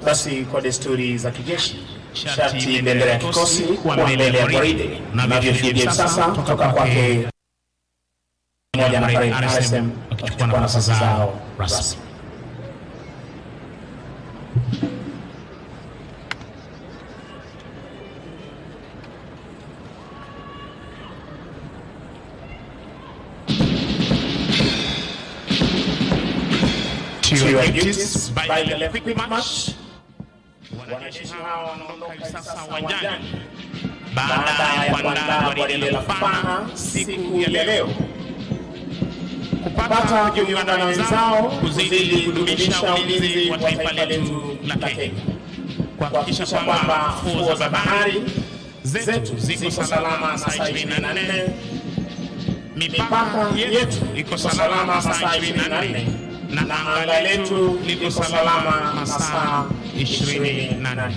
Basi kwa desturi za kijeshi, sharti bendera ya kikosi kuwa mbele ya gwaride, na vivyo sasa kutoka kwake moja na parade RSM wakichukua nafasi zao rasmi. To duties by the left quick march. Wanajeshi hawa wanaondoka sasa uwanjani baada ya kuandaa gwaride la kupana siku ya leo, kupata kujiunga na wenzao kuzidi kudumisha ulinzi wa taifa letu la Kenya, kuhakikisha kwamba fuo za bahari zetu ziko salama saa 24, mipaka yetu iko salama saa 24, na anga letu liko salama masaa 24.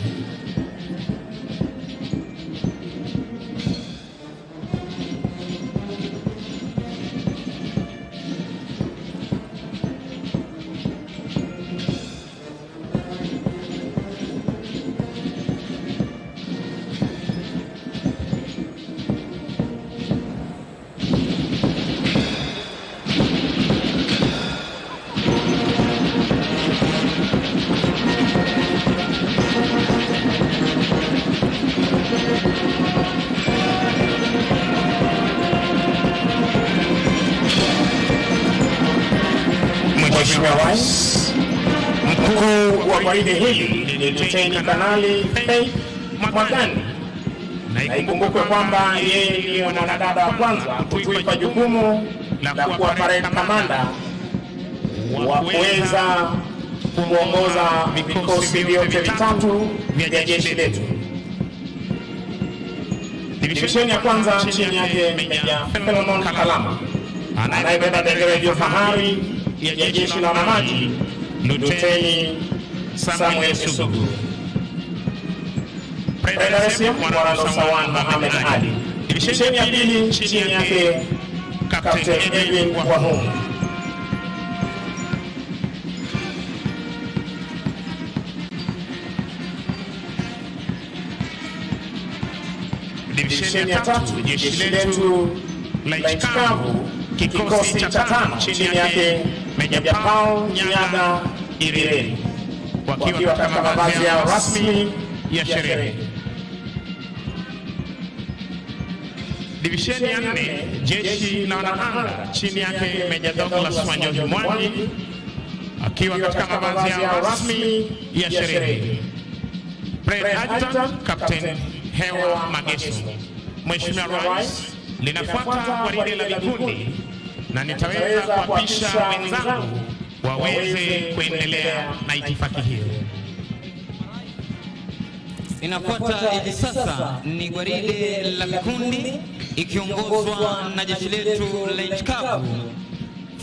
Mheshimiwa Rais, mkuu wa gwaride hili ni Luteni Kanali Faith Mwagani, na ikumbukwe kwamba yeye ndiye mwanadada wa kwanza kuipa jukumu la kuwa parade commander wa kuweza kuongoza vikosi vyote vitatu vya jeshi letu. Divisheni ya kwanza chini yake Meja Philemon Kalama anayebeba bendera ya fahari ya jeshi la wanamaji Luteni Samuel Sugu. Prederesium Mwanasawan Mohamed Ali. Divisheni ya pili chini yake Captain Edwin Wahungu. Divisheni ya tatu jeshi letu la nchi kavu kikosi cha 5 chini yake Meja Paul Nyaga Ireri, wakiwa katika mavazi yao rasmi ya sherehe. Divisheni ya 4 jeshi la wanaanga chini yake Meja Douglas Wanyogi Mwangi, akiwa katika mavazi yao rasmi ya sherehe. Brigadier Adjutant Captain Hewa Magesu. Mheshimiwa Rais, linafuata gwaride la vikundi na nitaweza kuapisha wenzangu waweze kuendelea na itifaki hiyo. Inafuata hivi sasa ni gwaride la vikundi ikiongozwa na jeshi letu la nchi kavu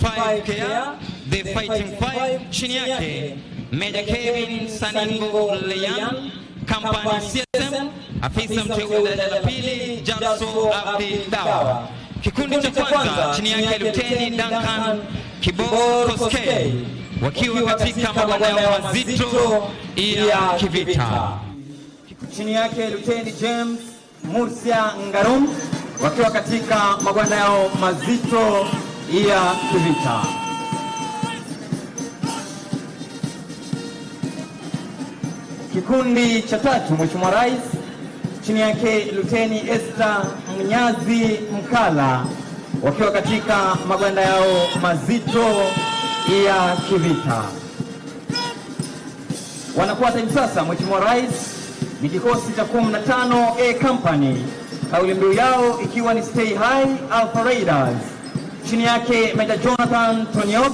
5KR the Fighting 5, chini yake Meja Kevin Saningo Leyan, Company CSM, afisa mteule daraja la pili Jaso Abdi Dawa. Kikundi cha kwanza chini yake Luteni Duncan Kibor Koskei, wakiwa katika magwanda yao mazito ya kivita. Chini yake Luteni James Murcia Ngarum, wakiwa katika magwanda yao mazito ya kivita. Kikundi cha tatu, Mheshimiwa Rais, chini yake Luteni Esther Mnyazi Mkala, wakiwa katika magwanda yao mazito ya kivita. Wanafuata hivi sasa, Mheshimiwa Rais, ni kikosi cha 15 A Company, kauli mbiu yao ikiwa ni Stay High Alpha Raiders, chini yake Meja Jonathan Tonyok,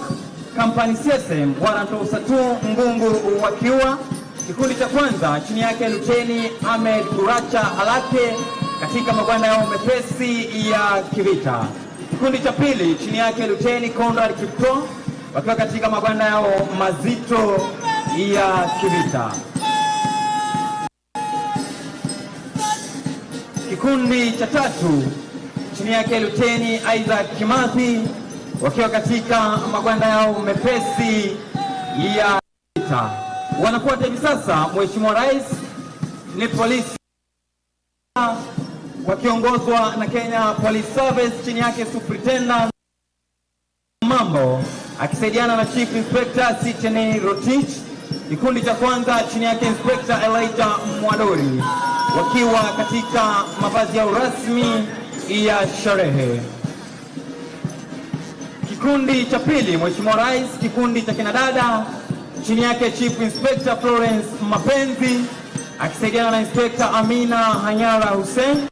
Company CSM, Warantosatu Ngungu wakiwa. Kikundi cha kwanza chini yake Luteni Ahmed Kuracha Halake, katika magwanda yao mepesi ya kivita. Kikundi cha pili chini yake Luteni Conrad Kipto, wakiwa katika magwanda yao mazito ya kivita. Kikundi cha tatu chini yake Luteni Isaac Kimathi wakiwa katika magwanda yao mepesi ya vita. Wanafuata hivi sasa Mheshimiwa Rais ni polisi wakiongozwa na Kenya Police Service chini yake Superintendent Mambo akisaidiana na Chief Inspector Sitene Rotich. Kikundi cha kwanza chini yake Inspector Elijah Mwadori wakiwa katika mavazi yao rasmi ya sherehe. Kikundi cha pili Mheshimiwa Rais, kikundi cha kinadada chini yake Chief Inspector Florence Mapenzi akisaidiana na Inspector Amina Hanyara Hussein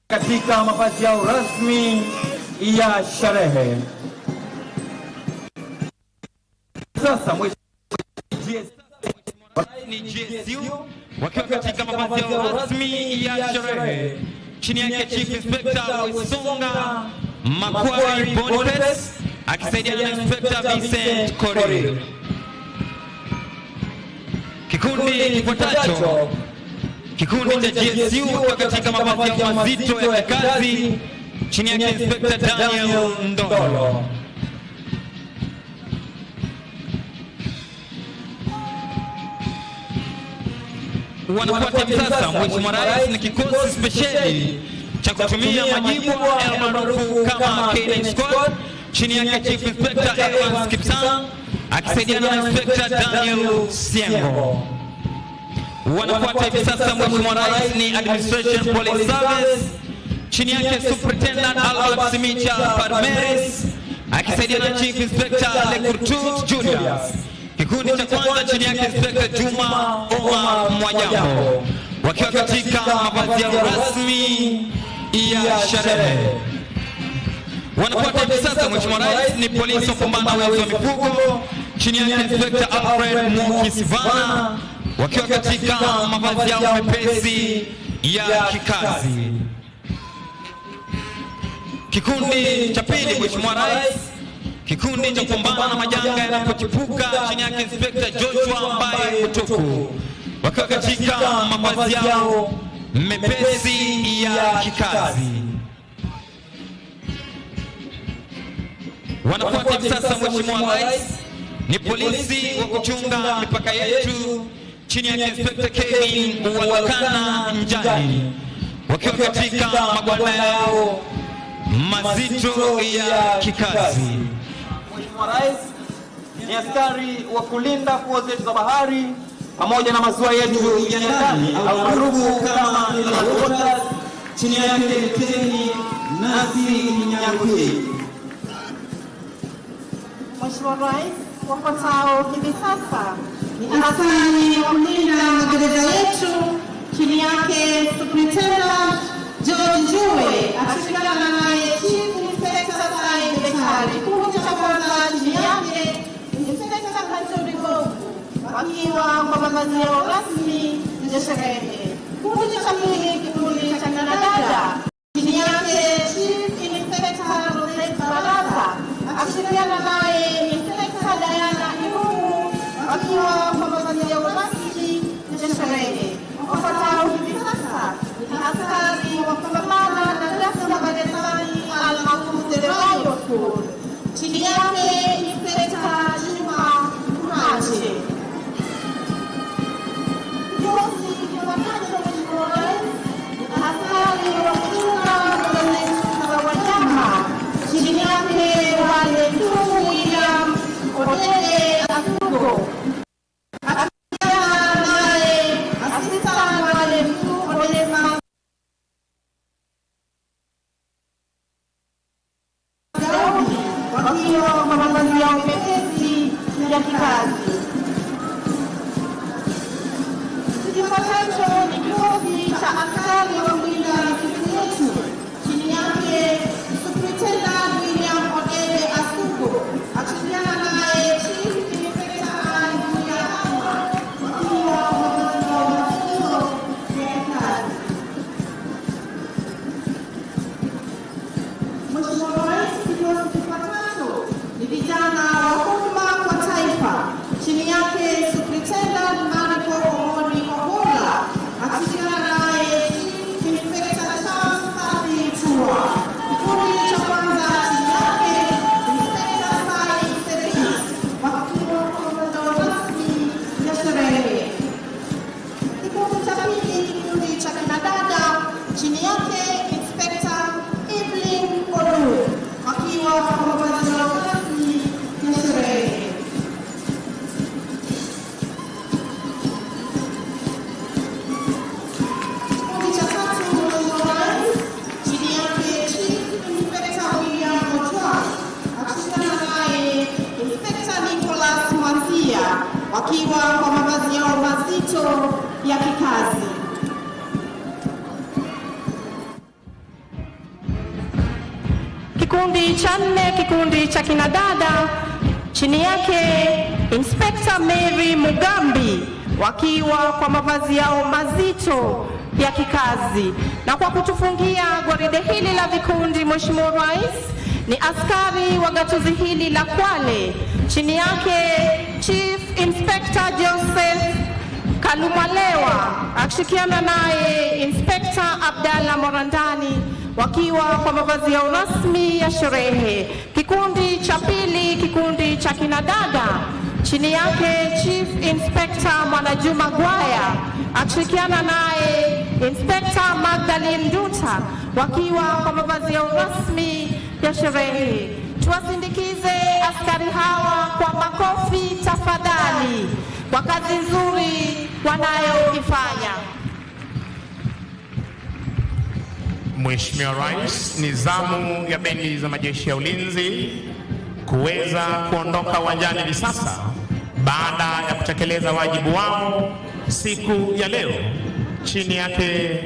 katika mavazi yao rasmi ya sherehe. Sasa ni GSU wakiwa katika mavazi yao rasmi ya sherehe chini yake Chief Inspector Wesonga Makwari Boniface akisaidiana na Inspector Vincent Korir. Kikundi kifuatacho kikundi cha GSU wakiwa katika mavazi yao mazito ya kazi chini yake Inspector Daniel Ndolo. Wanafuata hivi sasa Mheshimiwa Rais ni kikosi spesheli cha kutumia majibu maarufu kama K9 Squad chini yake Chief Inspector Evans Kipsang akisaidiana na Inspector Daniel Siengo. Wanafuata hivi sasa Mheshimiwa Rais ni Administration Police Service chini yake Superintendent Albert Simicha Parmeres akisaidiana na Chief Inspector Lekurtut Julius. Kikundi cha kwanza chini yake Inspector Juma Omar Mwajambo wakiwa katika mavazi yao rasmi ya sherehe. Wanafuata hivi sasa Mheshimiwa Rais ni polisi wa kupambana na wizi wa mifugo chini yake Inspector Alfred Mukisivana wakiwa katika mavazi yao mepesi ya kikazi. Kikundi cha pili Mheshimiwa Rais, kikundi cha kupambana na majanga yanapochipuka chini yake Inspector Joshua Mbaye Kutuku wakiwa katika mavazi yao mepesi ya kikazi. Wanafuata hivi sasa Mheshimiwa Rais ni polisi wa kuchunga mipaka yetu chini yake Inspector Kevin Walakana Njani wakiwa katika magwanda yao mazito ya kikazi. Mheshimiwa Rais ni askari wa kulinda fuo zetu za bahari pamoja na maziwa yetu ya ndani au maarufu kama waters chini yake Luteni Nazi Nyaruki. Mheshimiwa Rais, wafuatao hivi sasa ni askari wa kulinda magereza yetu chini yake Superintendent George Njue akishirikiana naye Chief Inspector Said Bekari. Kikundi cha kwanza chini yake Inspector Kantori Gogu wakiwa kwa mavazi yao rasmi ya sherehe. Kikundi cha pili kikundi cha kinadada chini yake Chief Inspector Rosette Baraza akishirikiana naye Inspector Diana Irungu wakiwa kwa mavazi yao rasmi ya sherehe. Wafuatao hivi sasa ni askari wa kupambana na ghasia magerezani almaarufu Revival Squad chini yake Inspector Juma Mkache. Kikosi kifuatacho Mheshimiwa Rais ni askari wa kuchunga mbuga za wanyama chini yake wale tu William Odede Asugo wakiwa kwa mavazi yao mepesi ya kikazi. Kifuatacho ni kikosi cha askari wa kulinda misitu yetu chini yake Superintendent William Odede Asugo akishirikiana naye Chief Inspector Julia Ama wakiwa kwa mavazi yao ya kikazi. Mheshimiwa Rais, kikosi kifuatacho ni vijana wa huduma kwa taifa chini yake Superintendent Mariko Omoni Ogola akishirikiana naye Chief Kikundi cha 4, kikundi cha kinadada, chini yake Inspector Mary Mugambi, wakiwa kwa mavazi yao mazito ya kikazi. Na kwa kutufungia gwaride hili la vikundi, Mheshimiwa Rais, ni askari wa gatuzi hili la Kwale, chini yake Chief Inspector Joseph Kalumalewa akishirikiana naye Inspector Abdalla Morandani, wakiwa kwa mavazi yao rasmi ya sherehe. Kikundi cha pili, kikundi cha kinadada, chini yake Chief Inspector Mwanajuma Gwaya akishirikiana naye Inspector Magdalene Nduta, wakiwa kwa mavazi yao rasmi ya sherehe. Tuwasindikize askari hawa kwa makofi tafadhali, kwa kazi nzuri wanayoifanya. Mheshimiwa Rais, ni zamu ya bendi za majeshi ya ulinzi kuweza kuondoka uwanjani hivi sasa baada ya kutekeleza wajibu wao siku ya leo chini yake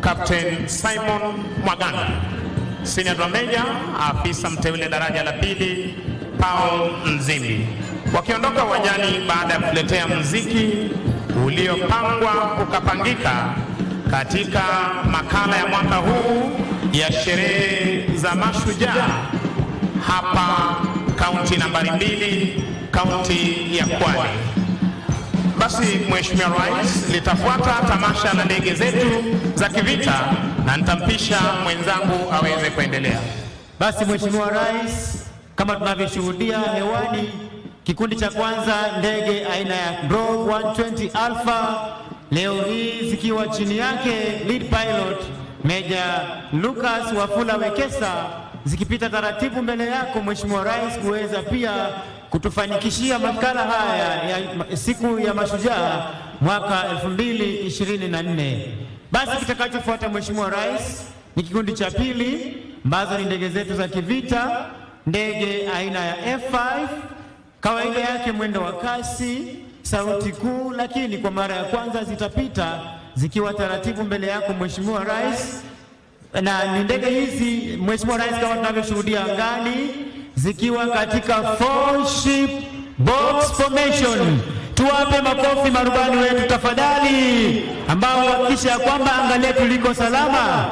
Captain Simon Mwagana, Senior Drum Major, afisa mteule daraja la pili Paul Nzimbi, wakiondoka uwanjani baada ya kuletea muziki uliopangwa ukapangika katika makala ya mwaka huu ya sherehe za mashujaa hapa kaunti nambari 2, kaunti ya Kwale. Basi Mheshimiwa Rais, litafuata tamasha la ndege zetu za kivita na nitampisha mwenzangu aweze kuendelea. Basi Mheshimiwa Rais, kama tunavyoshuhudia hewani, kikundi cha kwanza ndege aina ya Grove 120 Alpha leo hii zikiwa chini yake lead pilot Major Lucas Wafula Wekesa, zikipita taratibu mbele yako Mheshimiwa Rais kuweza pia kutufanikishia makala haya ya siku ya mashujaa mwaka 2024. Basi kitakachofuata Mheshimiwa Rais ni kikundi cha pili ambazo ni ndege zetu za kivita, ndege aina ya F5, kawaida yake mwendo wa kasi, sauti kuu, lakini kwa mara ya kwanza zitapita zikiwa taratibu mbele yako Mheshimiwa Rais. Na ni ndege hizi Mheshimiwa Rais, kama tunavyoshuhudia angani, zikiwa katika 4-ship box formation. Tuwape makofi marubani wetu tafadhali, ambao hakikisha ya kwamba anga letu liko salama,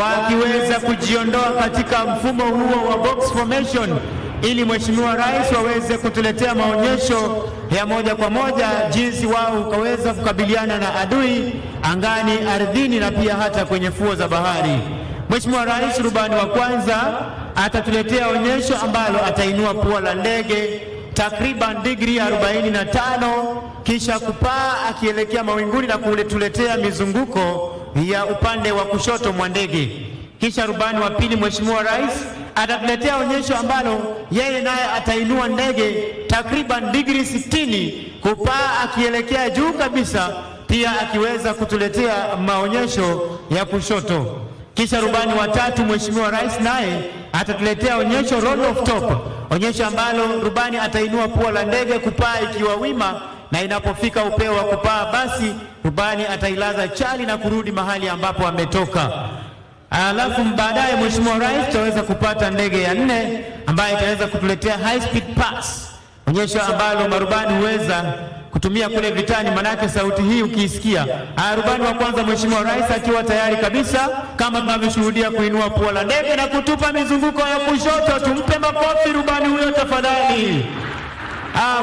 wakiweza kujiondoa katika mfumo huo wa box formation, ili Mheshimiwa Rais waweze kutuletea maonyesho ya moja kwa moja jinsi wao ukaweza kukabiliana na adui angani, ardhini na pia hata kwenye fuo za bahari. Mheshimiwa Rais, rubani wa kwanza atatuletea onyesho ambalo atainua pua la ndege takriban digrii 45, kisha kupaa akielekea mawinguni na kuletuletea mizunguko ya upande wa kushoto mwa ndege. Kisha rubani wa pili Mheshimiwa Rais atatuletea onyesho ambalo yeye naye atainua ndege takriban digrii 60 kupaa akielekea juu kabisa, pia akiweza kutuletea maonyesho ya kushoto. Kisha rubani wa tatu Mheshimiwa Rais naye atatuletea onyesho roll of top, onyesho ambalo rubani atainua pua la ndege kupaa ikiwa wima, na inapofika upeo wa kupaa basi rubani atailaza chali na kurudi mahali ambapo ametoka. Alafu baadaye Mheshimiwa Rais tutaweza kupata ndege ya 4 ambayo itaweza kutuletea high speed pass, onyesho ambalo marubani huweza kutumia kule vitani, manake sauti hii ukiisikia. Rubani wa kwanza Mheshimiwa Rais akiwa tayari kabisa, kama tunavyoshuhudia kuinua pua la ndege na kutupa mizunguko ya kushoto. Tumpe makofi rubani huyo tafadhali.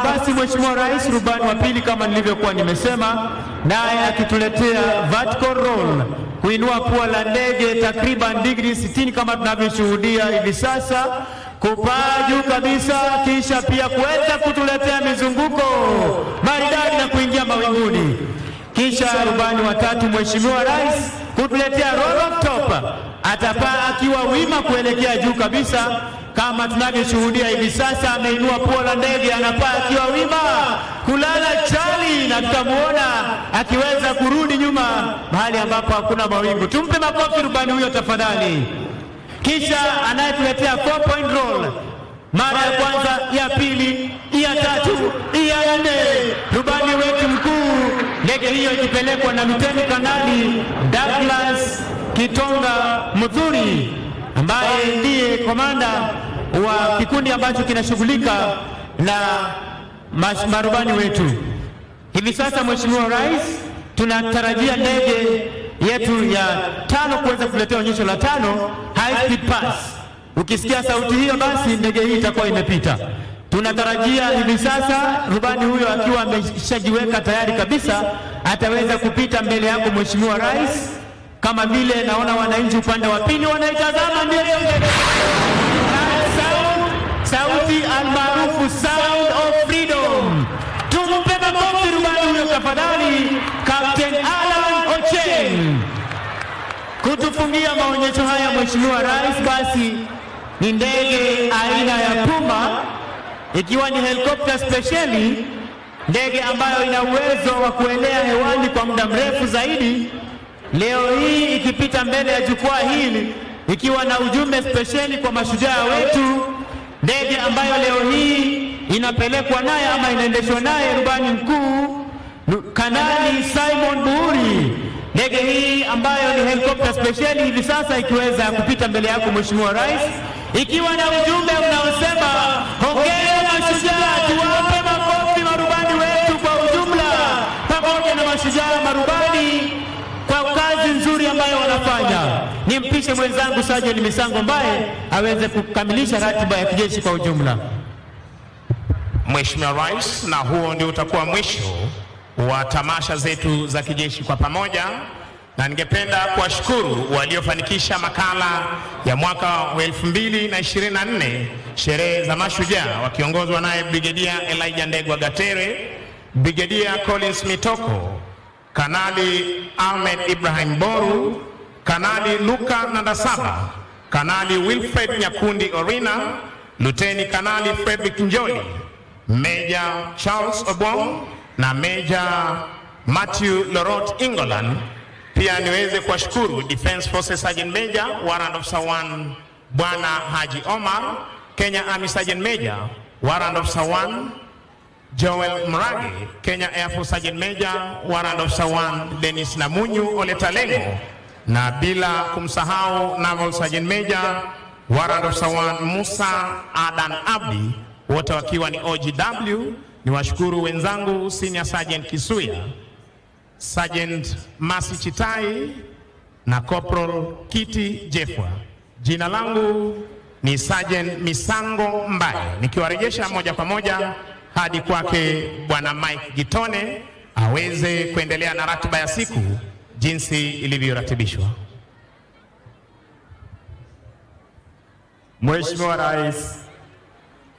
Basi Mheshimiwa Rais, rubani wa pili kama nilivyokuwa nimesema, naye akituletea vertical roll, kuinua pua la ndege takriban digrii 60 kama tunavyoshuhudia hivi sasa, kupaa juu kabisa, kisha pia kuweza kutuletea mizunguko maridadi na kuingia mawinguni. Kisha rubani wa tatu Mheshimiwa Rais kutuletea roll of top, atapaa akiwa wima kuelekea juu kabisa kama tunavyoshuhudia hivi sasa. Ameinua pua la ndege, anapaa akiwa wima kulala chali, na tutamuona akiweza kurudi nyuma mahali ambapo hakuna mawingu. Tumpe makofi rubani huyo tafadhali. Kisha anayetuletea 4-point roll, mara ya kwanza, ya pili, ya tatu, ya 4, rubani wetu mkuu, ndege hiyo ikipelekwa na Luteni Kanali Douglas Kitonga Mudhuri, ambaye ndiye komanda wa kikundi ambacho kinashughulika na marubani wetu. Hivi sasa Mheshimiwa Rais, tunatarajia ndege yetu ya 5 kuweza kuletea onyesho la 5 high speed pass. Ukisikia sauti hiyo, basi ndege hii itakuwa imepita. Tunatarajia hivi sasa rubani huyo akiwa ameshajiweka tayari kabisa ataweza kupita mbele yako Mheshimiwa Rais, kama vile naona wananchi upande wa pili wanaitazama ndege. Sauti almaarufu Sound of Freedom. Tumpe makofi rubani huyo tafadhali, Captain Alan Ochieng, kutufungia maonyesho haya Mheshimiwa Rais. Basi ni ndege aina ya Puma, ikiwa ni helikopta speciali, ndege ambayo ina uwezo wa kuelea hewani kwa muda mrefu zaidi. Leo hii ikipita mbele ya jukwaa hili ikiwa na ujumbe speciali kwa mashujaa wetu, ndege ambayo leo hii inapelekwa naye ama inaendeshwa naye rubani mkuu Kanali Simon Buhuri. Ndege hii ambayo ni helikopta speciali hivi sasa ikiweza kupita mbele yako Mheshimiwa Rais, ikiwa na ujumbe unaosema hongera mashujaa. Tuwape makofi marubani wetu kwa ujumla, pamoja na mashujaa marubani kwa kazi nzuri ambayo wanafanya. Nimpishe mwenzangu Sergeant Misango ambaye aweze kukamilisha ratiba ya kijeshi kwa ujumla. Mheshimiwa Rais, na huo ndio utakuwa mwisho wa tamasha zetu za kijeshi kwa pamoja, na ningependa kuwashukuru waliofanikisha makala ya mwaka wa 2024 sherehe za mashujaa, wakiongozwa naye Brigedia Elijah Ndegwa Gatere, Brigedia Collins Mitoko, Kanali Ahmed Ibrahim Boru, Kanali Luka Nandasaba, Kanali Wilfred Nyakundi Orina, Luteni Kanali Frederick Njoli, Major Charles Obong na Major Matthew Lorot Ingolan. Pia niweze kuwashukuru Defense Forces Sergeant Major Warrant Officer 1 Bwana Haji Omar, Kenya Army Sergeant Major Warrant Officer 1 Joel Mragi, Kenya Air Force Sergeant Major Warrant Officer 1 Dennis Namunyu Oletalengo, na bila kumsahau Naval Sergeant Major Warrant Officer 1 Musa Adan Abdi, wote wakiwa ni OGW. Niwashukuru wenzangu Senior Sergeant Kisuya, Sergeant Masi Chitai na Corporal Kiti Jefwa. Jina langu ni Sergeant Misango Mbaye, nikiwarejesha moja kwa moja hadi kwake Bwana Mike Gitone aweze kuendelea na ratiba ya siku jinsi ilivyoratibishwa. Mheshimiwa Rais,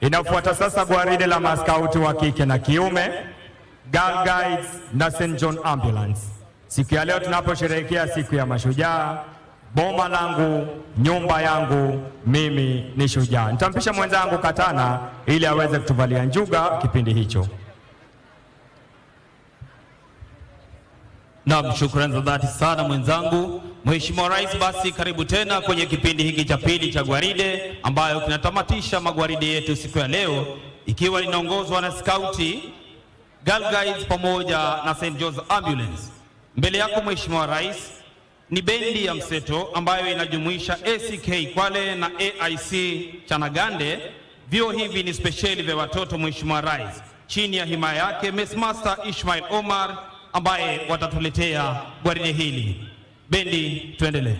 inafuata sasa gwaride la maskauti wa kike na kiume, Girl Guides na St. John Ambulance. Siku ya leo tunaposherehekea siku ya mashujaa, boma langu, nyumba yangu, mimi ni shujaa. Nitampisha mwenzangu Katana ili aweze kutuvalia njuga kipindi hicho. Naam, shukrani za dhati sana mwenzangu. Mheshimiwa Rais, basi karibu tena kwenye kipindi hiki cha pili cha gwaride ambayo kinatamatisha magwaride yetu siku ya leo, ikiwa linaongozwa na Scouti, Girl Guides pamoja na St. John's Ambulance. Mbele yako Mheshimiwa Rais ni bendi ya mseto ambayo inajumuisha ACK Kwale na AIC Chanagande. Vyo hivi ni speciali vya watoto Mheshimiwa Rais, chini ya himaya yake Messmaster Ismail Omar ambaye watatuletea gwaride hili. Bendi, tuendelee.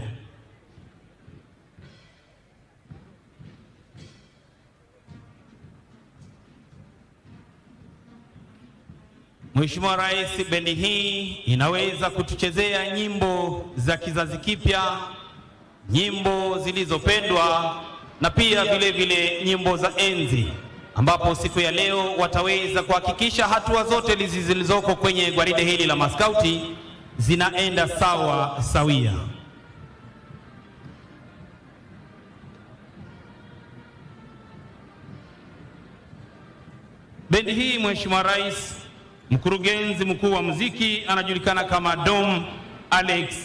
Mheshimiwa Rais, bendi hii inaweza kutuchezea nyimbo za kizazi kipya, nyimbo zilizopendwa na pia vile vile nyimbo za enzi, ambapo siku ya leo wataweza kuhakikisha hatua zote zilizoko kwenye gwaride hili la maskauti zinaenda sawa sawia. Bendi hii Mheshimiwa Rais, mkurugenzi mkuu wa muziki anajulikana kama Dom Alex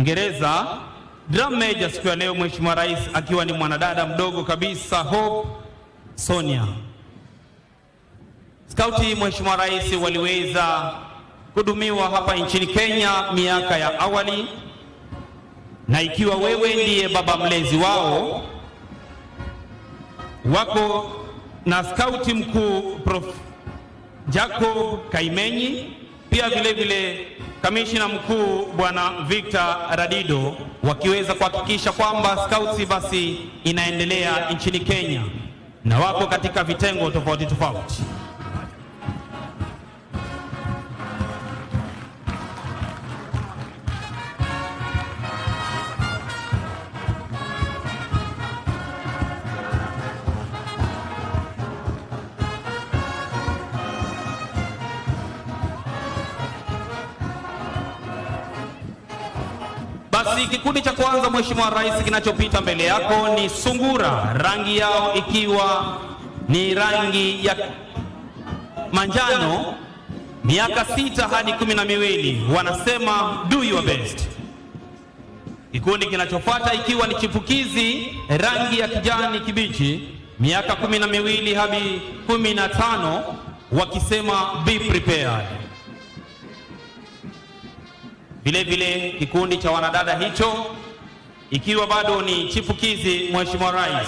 Ngereza. Drum major siku ya leo Mheshimiwa Rais akiwa ni mwanadada mdogo kabisa Hope Sonia. Skauti Mheshimiwa Rais waliweza kudumiwa hapa nchini Kenya miaka ya awali, na ikiwa wewe ndiye baba mlezi wao, wako na skauti mkuu Prof. Jacob Kaimenyi, pia vile vile kamishina mkuu Bwana Victor Radido, wakiweza kuhakikisha kwamba skauti basi inaendelea nchini Kenya, na wako katika vitengo tofauti tofauti. Basi kikundi cha kwanza, Mheshimiwa Rais, kinachopita mbele yako ni sungura, rangi yao ikiwa ni rangi ya manjano, miaka 6 hadi 12, wanasema do your best. Kikundi kinachofuata ikiwa ni chipukizi, rangi ya kijani kibichi, miaka 12 hadi 15, wakisema be prepared. Vile vile kikundi cha wanadada hicho ikiwa bado ni chipukizi, Mheshimiwa Rais,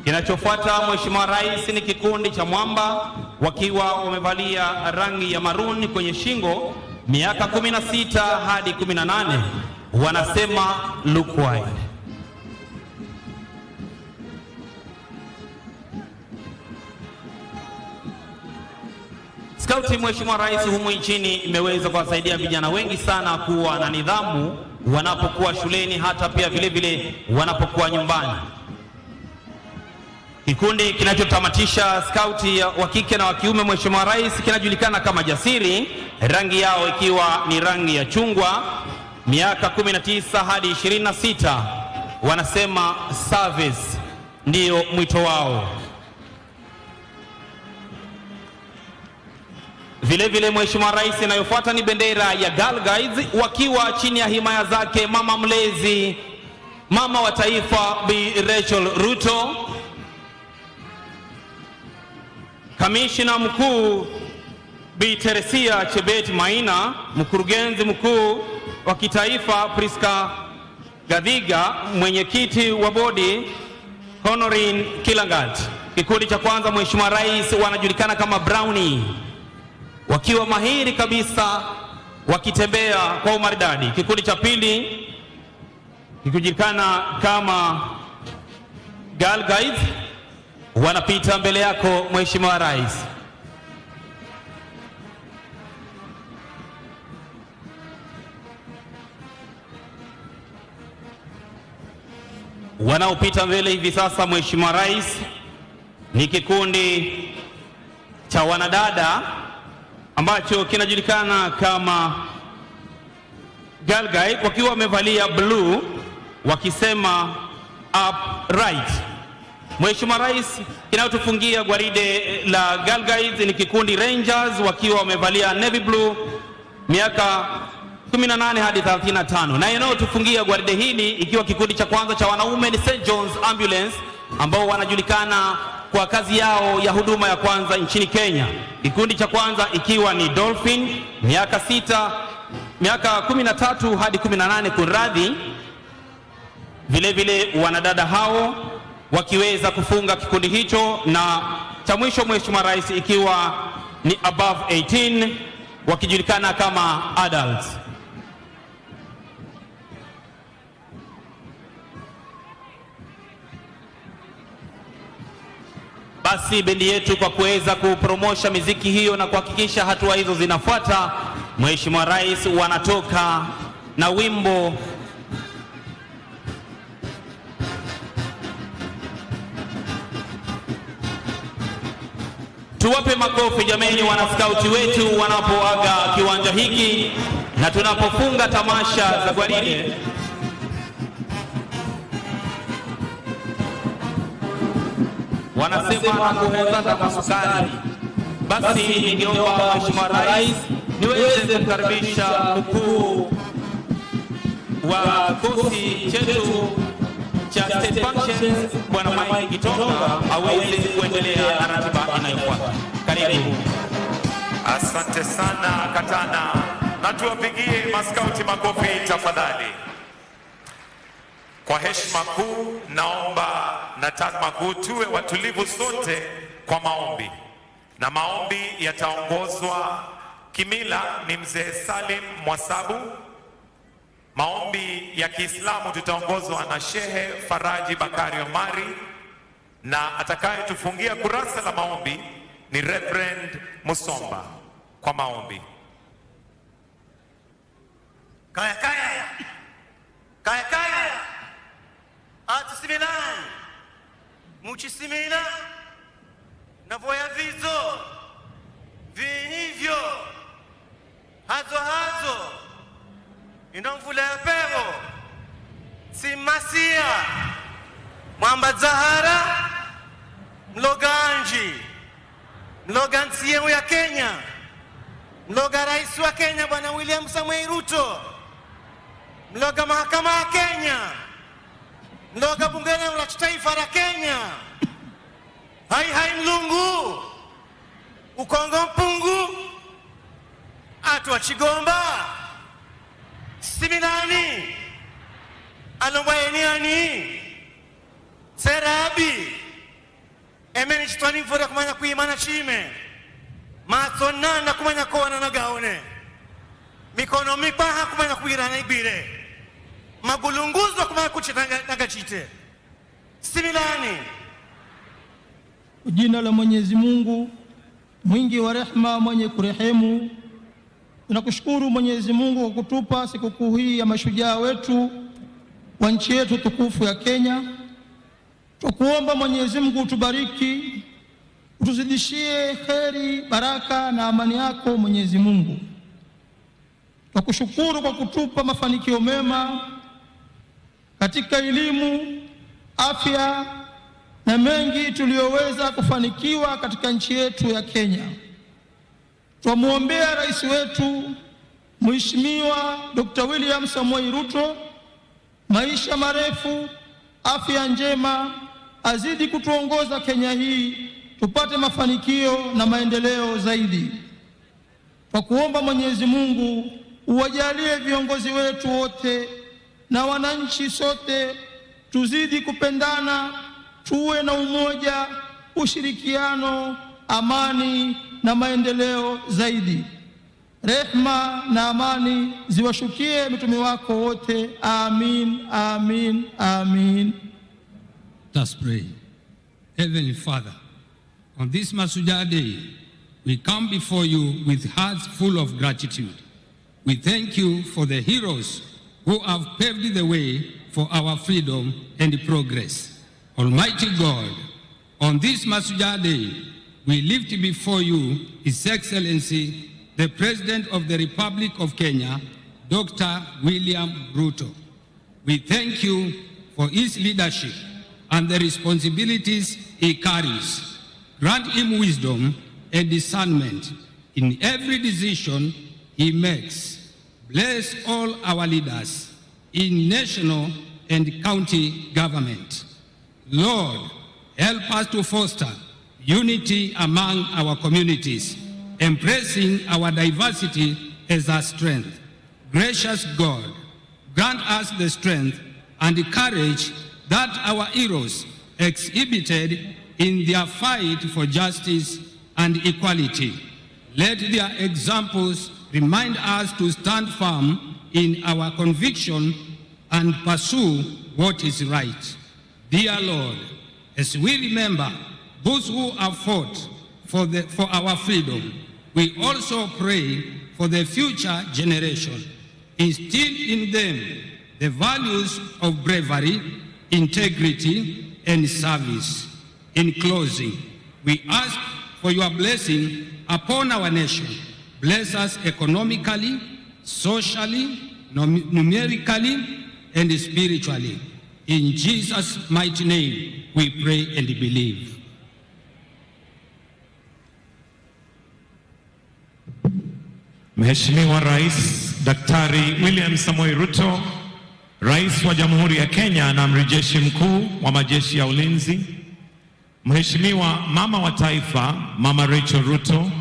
kinachofuata Mheshimiwa Rais ni kikundi cha mwamba, wakiwa wamevalia rangi ya maroon kwenye shingo, miaka 16 hadi 18, wanasema look wide. Skauti, Mheshimiwa Rais, humu nchini imeweza kuwasaidia vijana wengi sana kuwa na nidhamu wanapokuwa shuleni, hata pia vile vile wanapokuwa nyumbani. Kikundi kinachotamatisha skauti wa kike na wa kiume, Mheshimiwa Rais, kinajulikana kama Jasiri, rangi yao ikiwa ni rangi ya chungwa, miaka 19 hadi 26, wanasema service ndiyo mwito wao. Vile vile Mheshimiwa Rais, inayofuata ni bendera ya Girl Guides, wakiwa chini ya himaya zake mama mlezi, mama wa taifa Bi Rachel Ruto, kamishina mkuu Bi Teresia Chebet Maina, mkurugenzi mkuu wa kitaifa Priska Gadhiga, mwenyekiti wa bodi Honorin Kilangat. Kikundi cha kwanza, Mheshimiwa Rais, wanajulikana kama Brownie, wakiwa mahiri kabisa wakitembea kwa umaridadi. Kikundi cha pili kikijulikana kama Girl Guides, wanapita mbele yako Mheshimiwa Rais. Wanaopita mbele hivi sasa Mheshimiwa Rais ni kikundi cha wanadada ambacho kinajulikana kama Girl Guide, wakiwa wamevalia blue wakisema upright. Mheshimiwa Rais, kinachotufungia gwaride la Girl Guides ni kikundi Rangers, wakiwa wamevalia navy blue, miaka 18 hadi 35, na inayotufungia gwaride hili ikiwa kikundi cha kwanza cha wanaume ni St. John's Ambulance, ambao wanajulikana kwa kazi yao ya huduma ya kwanza nchini Kenya. Kikundi cha kwanza ikiwa ni Dolphin, miaka 13 hadi 18 kunradhi. Vile vile wanadada hao wakiweza kufunga kikundi hicho, na cha mwisho Mheshimiwa Rais ikiwa ni above 18, wakijulikana kama adults. Basi bendi yetu kwa kuweza kupromosha miziki hiyo na kuhakikisha hatua hizo zinafuata, Mheshimiwa Rais wanatoka na wimbo Tuwape makofi jameni wanaskauti wetu wanapoaga kiwanja hiki na tunapofunga tamasha za gwaride. Wanasema kuhezana masukari. Basi ningeomba Mheshimiwa Rais niweze kukaribisha mkuu wa kikosi chetu cha State Functions Bwana Mike Gitonga aweze kuendelea na ratiba inayofuata. Karibu. Asante sana Katana, na tuwapigie maskauti makofi tafadhali. Kwa heshima kuu, naomba na tazama kuu tuwe watulivu sote kwa maombi, na maombi yataongozwa kimila ni mzee Salim Mwasabu. Maombi ya Kiislamu tutaongozwa na Shehe Faraji Bakari Omari, na atakayetufungia kurasa la maombi ni Reverend Musomba kwa maombi. Kaya atusimilani muchisimila na voya vizo vinivyo hazo inomvula ya pevo simasia mwamba Zahara mloganji mloga nchi ya Kenya, mloga rais wa Kenya Bwana William Samoei Ruto, mloga mahakama ya Kenya, mloga bunge la taifa la Kenya, hai mlungu ukongo mpungu atu wa Chigomba similani alombaeniani serabi emeni chitwani mfura kumanya kuimana chime matsona na kumanya kowana na gaone mikono mipaha kumanya kuirana ibire magulunguzwa kumanya kuchitanga nagachite similani. Jina la Mwenyezi Mungu mwingi wa rehema mwenye kurehemu. Tunakushukuru Mwenyezi Mungu kwa kutupa sikukuu hii ya mashujaa wetu wa nchi yetu tukufu ya Kenya. Tukuomba Mwenyezi Mungu utubariki, utuzidishie kheri, baraka na amani yako Mwenyezi Mungu. Tukushukuru kwa kutupa mafanikio mema katika elimu, afya na mengi tuliyoweza kufanikiwa katika nchi yetu ya Kenya. Tumuombea rais wetu Mheshimiwa Dr. William Samoei Ruto maisha marefu, afya njema, azidi kutuongoza Kenya hii tupate mafanikio na maendeleo zaidi. Kwa kuomba Mwenyezi Mungu uwajalie viongozi wetu wote na wananchi sote tuzidi kupendana, tuwe na umoja, ushirikiano, amani na maendeleo zaidi. Rehma na amani ziwashukie mitume wako wote. Amin, amin, amin. Let's pray. Heavenly Father, on this Mashujaa Day, we come before you with hearts full of gratitude. We thank you for the heroes who have paved the way for our freedom and progress. Almighty God, on this Mashujaa Day, we lift before you His Excellency, the President of the Republic of Kenya, Dr. William Ruto. We thank you for his leadership and the responsibilities he carries. Grant him wisdom and discernment in every decision he makes. Bless all our leaders in national and county government. Lord, help us to foster unity among our communities, embracing our diversity as our strength. Gracious God, grant us the strength and the courage that our heroes exhibited in their fight for justice and equality. Let their examples remind us to stand firm in our conviction and pursue what is right. Dear Lord, as we remember those who have fought for our freedom, we also pray for the future generation. Instill in them the values of bravery, integrity, and service. In closing, we ask for your blessing upon our nation. Bless us economically, socially, numerically, and spiritually. In Jesus' mighty name, we pray and believe. Mheshimiwa Rais Daktari William Samoei Ruto Rais wa Jamhuri ya Kenya na Amiri Jeshi Mkuu wa Majeshi ya Ulinzi, Mheshimiwa Mama wa Taifa, Mama Rachel Ruto,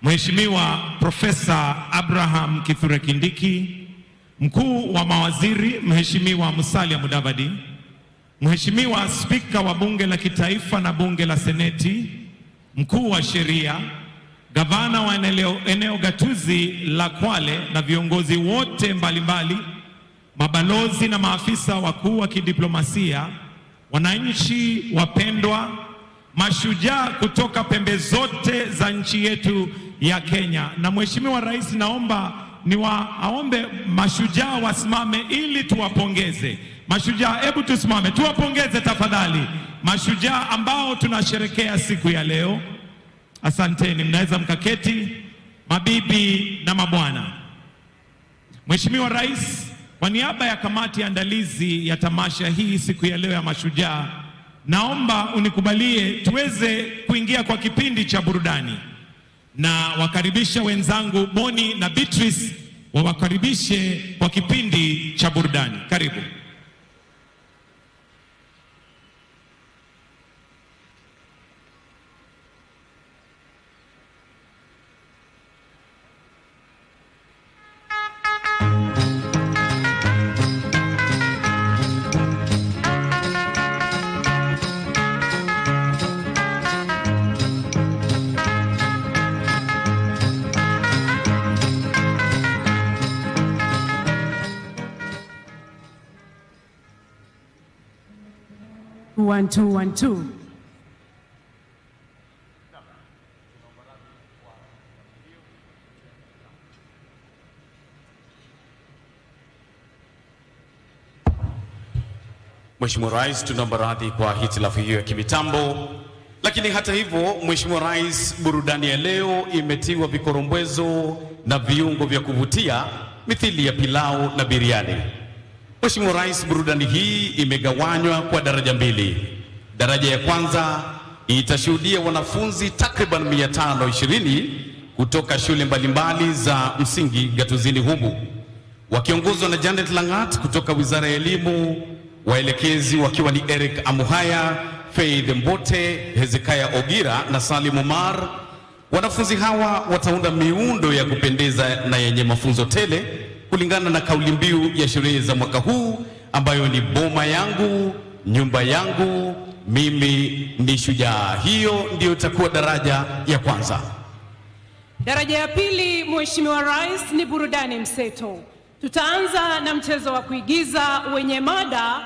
Mheshimiwa Profesa Abraham Kithure Kindiki, Mkuu wa Mawaziri, Mheshimiwa Musalia Mudavadi, Mheshimiwa Spika wa Bunge la Kitaifa na Bunge la Seneti, Mkuu wa Sheria, Gavana wa eneo gatuzi la Kwale na viongozi wote mbalimbali, mabalozi na maafisa wakuu wa kidiplomasia, wananchi wapendwa, mashujaa kutoka pembe zote za nchi yetu ya Kenya. Na Mheshimiwa Rais, naomba aombe mashujaa wasimame ili tuwapongeze. Mashujaa, hebu tusimame tuwapongeze tafadhali mashujaa ambao tunasherekea siku ya leo. Asanteni, mnaweza mkaketi mabibi na mabwana. Mheshimiwa Rais, kwa niaba ya kamati ya andalizi ya tamasha hii siku ya leo ya mashujaa, naomba unikubalie tuweze kuingia kwa kipindi cha burudani, na wakaribisha wenzangu Boni na Beatrice wawakaribishe kwa kipindi cha burudani. Karibu. One, two, 1, 2. Mheshimiwa Rais, tunaomba radhi kwa hitilafu hiyo ya kimitambo, lakini hata hivyo, Mheshimiwa Rais, burudani ya leo imetiwa vikorombwezo na viungo vya kuvutia mithili ya pilau na biriani. Mheshimiwa Rais, burudani hii imegawanywa kwa daraja mbili. Daraja ya kwanza itashuhudia wanafunzi takriban 520 kutoka shule mbalimbali za msingi gatuzini humu, wakiongozwa na Janet Langat kutoka Wizara ya Elimu, waelekezi wakiwa ni Eric Amuhaya, Faith Mbote, Hezekiah Ogira na Salim Omar. Wanafunzi hawa wataunda miundo ya kupendeza na yenye mafunzo tele kulingana na kauli mbiu ya sherehe za mwaka huu ambayo ni boma yangu, nyumba yangu, mimi ni shujaa. Hiyo ndio itakuwa daraja ya kwanza. Daraja ya pili, Mheshimiwa Rais, ni burudani mseto. Tutaanza na mchezo wa kuigiza wenye mada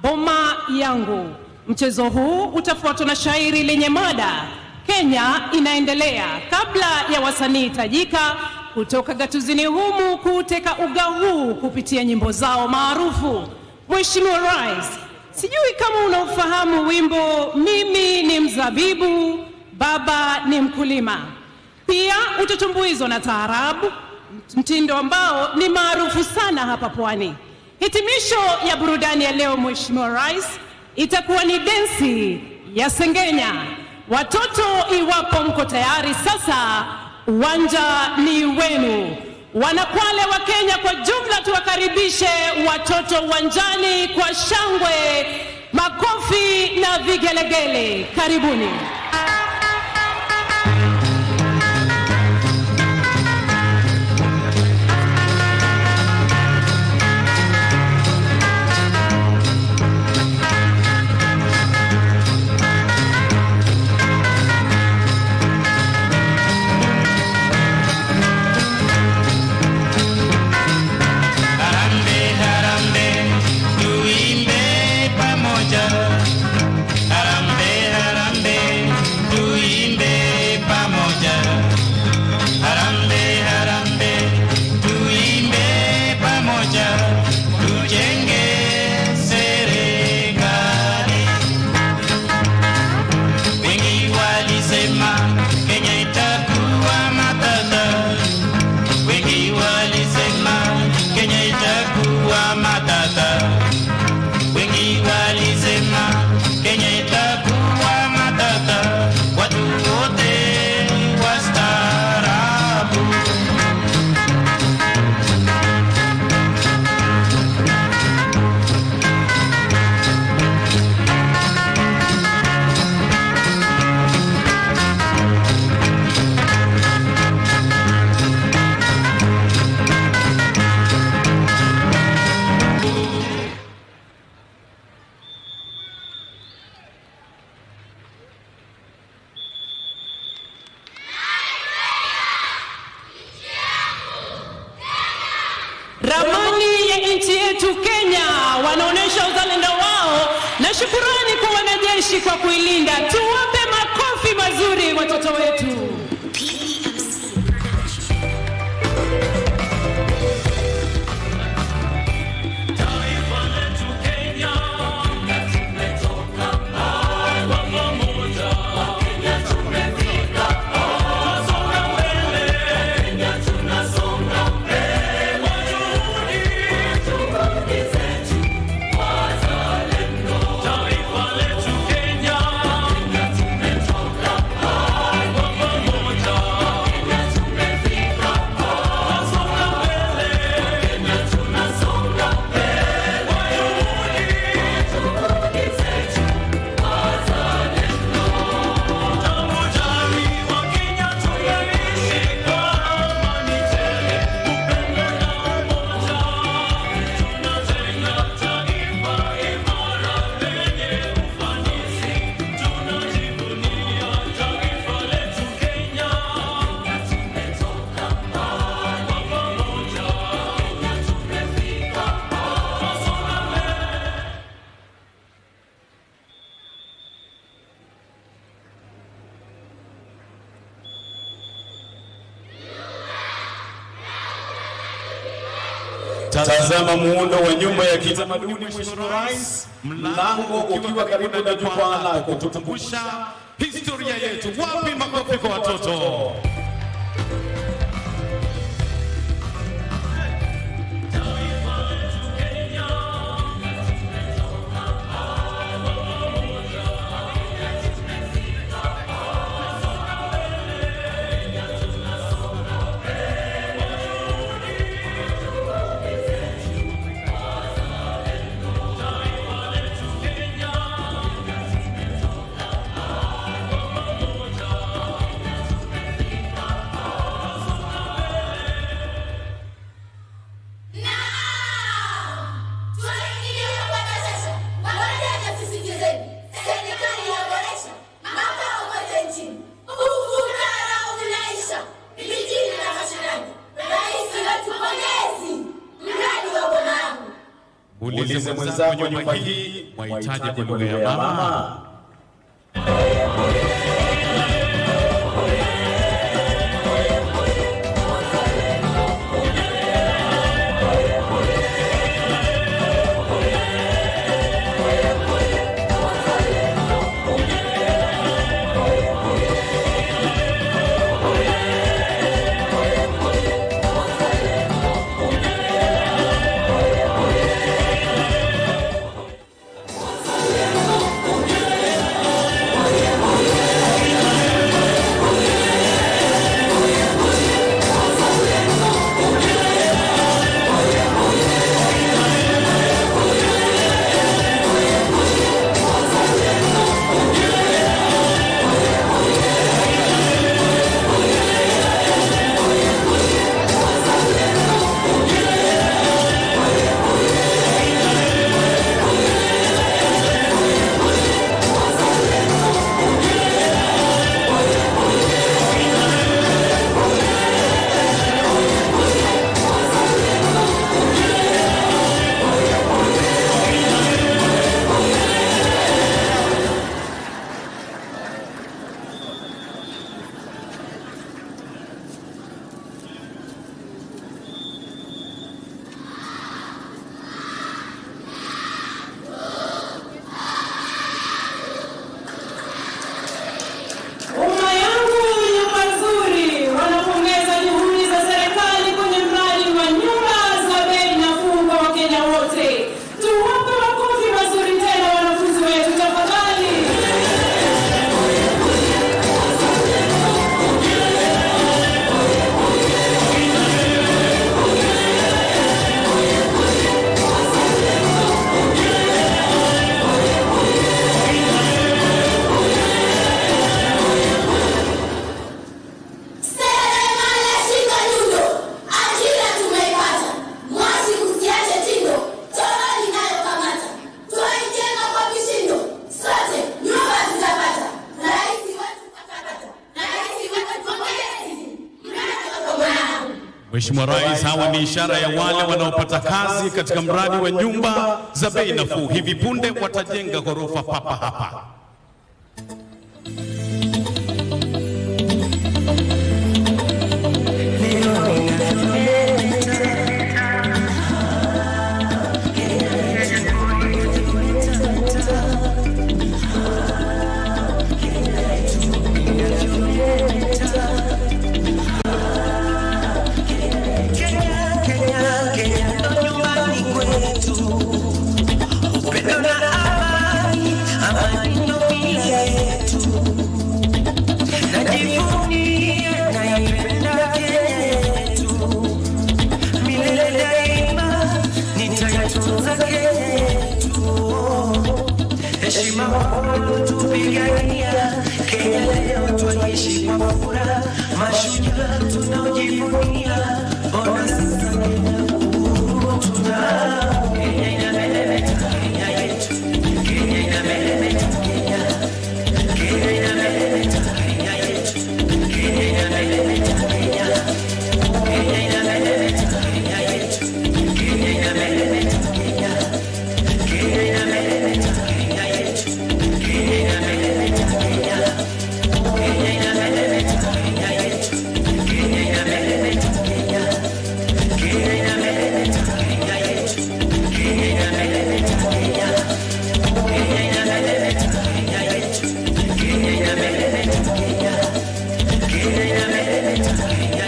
boma yangu. Mchezo huu utafuatwa na shairi lenye mada Kenya inaendelea, kabla ya wasanii tajika kutoka gatuzini humu kuteka uga huu kupitia nyimbo zao maarufu. Mheshimiwa Rais, sijui kama unaofahamu wimbo mimi ni mzabibu, baba ni mkulima. Pia utatumbuizwa na taarabu, mtindo ambao ni maarufu sana hapa Pwani. Hitimisho ya burudani ya leo, Mheshimiwa Rais, itakuwa ni densi ya Sengenya. Watoto, iwapo mko tayari sasa, uwanja ni wenu. Wanakwale wa Kenya kwa jumla, tuwakaribishe watoto uwanjani kwa shangwe, makofi na vigelegele. Karibuni. Harambe, harambe, ramani ya nchi yetu Kenya, wanaonesha uzalendo wao na shukurani kwa wanajeshi kwa kuilinda. Tuwape makofi mazuri watoto wetu. Tazama muundo wa nyumba ya kitamaduni Mheshimiwa Rais, mlango ukiwa karibu na jukwaa la kutukumbusha historia yetu. Wapi makofi kwa watoto? Ulize mwenzako nyumba hii wahitaji kwa lugha ya mama. Mheshimiwa Rais, hawa ni ishara ya wale wanaopata kazi katika mradi wa nyumba za bei nafuu. Hivi punde watajenga ghorofa papa hapa. Mashujaa tunaojivunia, ona sasa uhuru tunao. Kenya inameremeta, Kenya yetu. Kenya inameremeta, Kenya. Kenya inameremeta, Kenya yetu. Kenya inameremeta, Kenya. Kenya inameremeta, Kenya yetu. Kenya inameremeta, Kenya. Kenya inameremeta, Kenya yetu. Kenya inameremeta, Kenya. Kenya inameremeta, Kenya yetu. Kenya inameremeta, Kenya. Kenya inameremeta, Kenya yetu. Kenya inameremeta, Kenya. Kenya inameremeta, Kenya yetu. Kenya inameremeta, Kenya. Kenya inameremeta, Kenya.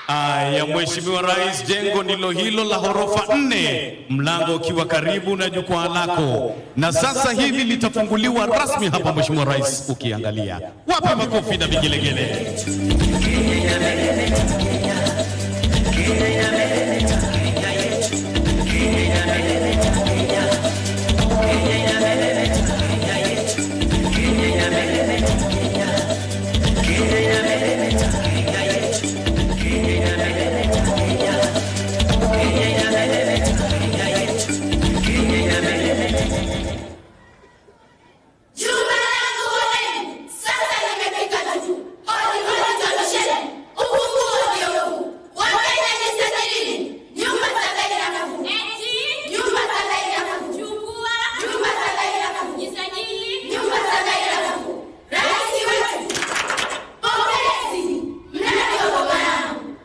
Aya, Mheshimiwa Rais, jengo ndilo hilo la ghorofa 4, mlango ukiwa karibu na jukwaa lako, na sasa hivi litafunguliwa rasmi hapa. Mheshimiwa Rais, ukiangalia, wapi makofi na vigelegele.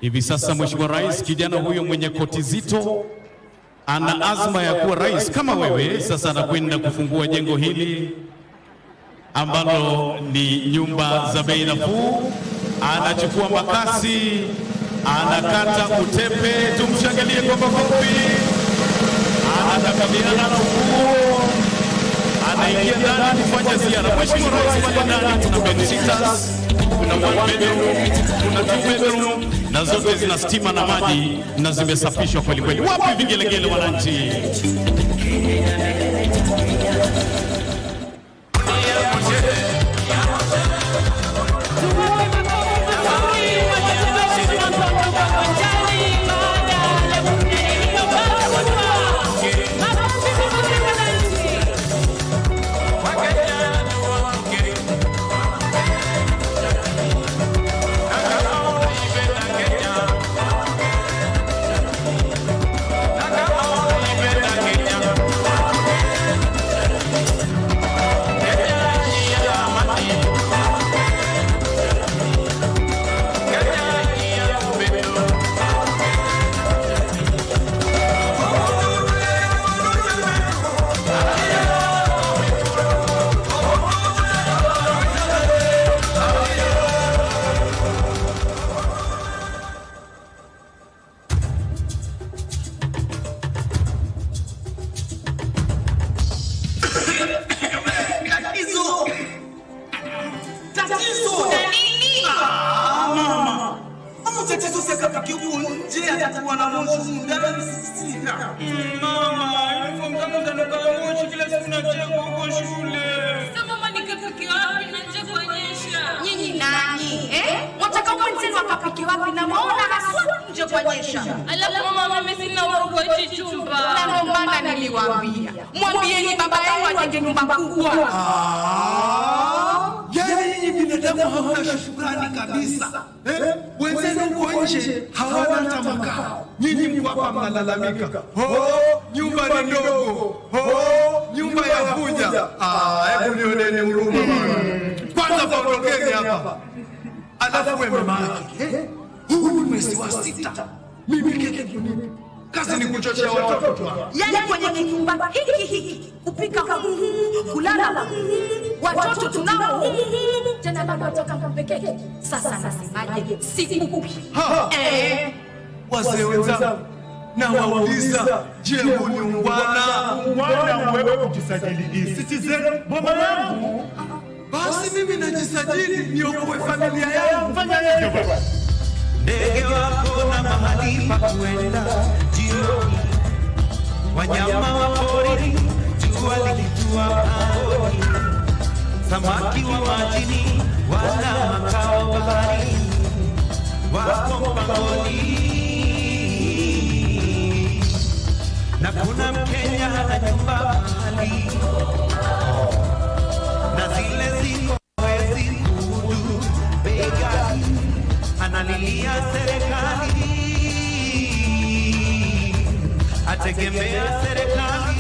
Hivi sasa Mheshimiwa Rais, kijana huyo mwenye koti zito ana azma ya kuwa rais kama wewe. Sasa anakwenda kufungua jengo hili ambalo ni nyumba za bei nafuu. Anachukua makasi, anakata utepe, tumshangilie kwa makofi. Anakabiliana na ufunguo, anaingia ndani kufanya ziara. Mheshimiwa Rais, pale ndani kuna bedsitters, kuna 1 bedroom, kuna 2 bedroom, na zote zina stima na maji na zimesafishwa kweli kweli. Wapi vigelegele wananchi? kuanyesha. Alafu mama mimi sina uwezo wa hichi chumba. Na ndio maana niliwaambia. Mwambieni baba yenu ajenge nyumba kubwa. Yaani nyinyi binadamu hamna shukrani kabisa. Wenzenu huko nje hawana hata makao. Nyinyi mko hapa mnalalamika. Nyumba ni ndogo. Nyumba ya vuja. Hebu nioneni huruma bwana. Kwanza paondokeni hapa. Alafu wewe mama yake. Huu ni mwezi wa 6. Mimi keke nini? Kazi ni kuchochea watoto. Yaani kwenye nyumba hiki kupika kulala watoto tunao tena bado wataka mpekeke. Sasa nasemaje? Sikupi. Wazee wenzangu na wauliza, je, wana wewe kujisajili citizen boma yangu? Basi mimi najisajili niokoe familia yangu. Fanya hivyo baba. Ndege wako na mahali pa kuenda jioni, wanyama wa pori jua likitua angani, samaki wa majini wana makao baharini, wako mpangoni. Na kuna Mkenya ana nyumba mahali, na zile ziko hawezi kumudu bei ghali, analilia serikali, ategemea serikali.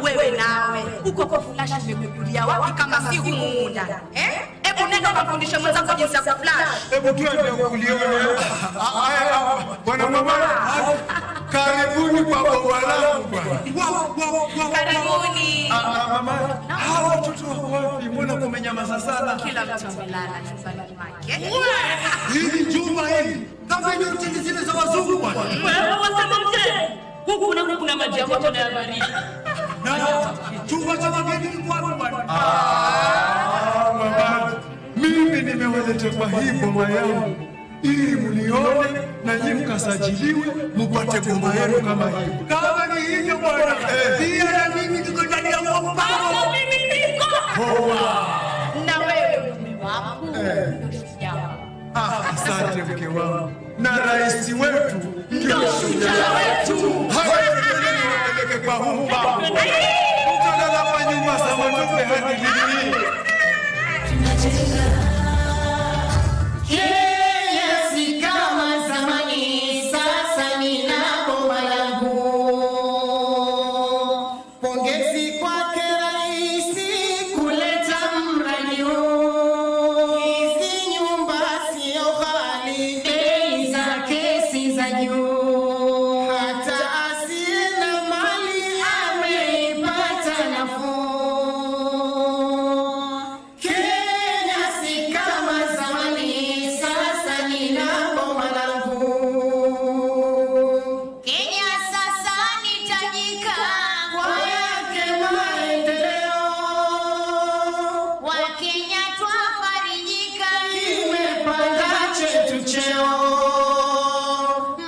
Wewe nawe uko kwa flash umekulia wapi kama si humu ndani? Hebu nenda kafundishe mwenzako jinsi ya kuflash. Hebu tuende kuliona. Bwana mama, karibuni kwa baba langu bwana. Karibuni. Mama, hawa watoto wapi? Mbona kumenyamaza sana? Kila mtu amelala nyumbani mwake. Hili jumba hili kama ni hoteli zile za wazungu bwana. Wewe wasema mzee, huku kuna maji ya moto na ya baridi. Na chumba cha wageni ni kwa bwana. Mama, mimi nimewaleta kwa hii boma yangu ili mnione na nyinyi mkasajiliwe mpate boma yenu kama hiyo. Kama ni hivyo bwana, pia na mimi niko ndani ya boma. Mimi niko. Na wewe mume wako. Asante mke wangu. Na rais wetu ndio shujaa wetu. Wapeleke kwa humba. Mtalala kwa nyumba za matope hadi lini? Kenya si kama zamani, sasa nina boma langu. Pongezi kwake rais kuleta mradi huu. Hizi nyumba sio ghali, bei zake si za juu. Hata asiye na mali ameipata nafuu. Kenya si kama zamani, sasa nina boma langu. Kenya sasa ni tajika Kwa yake maendeleo, Wakenya twafarijika, kimepanda chetu cheo.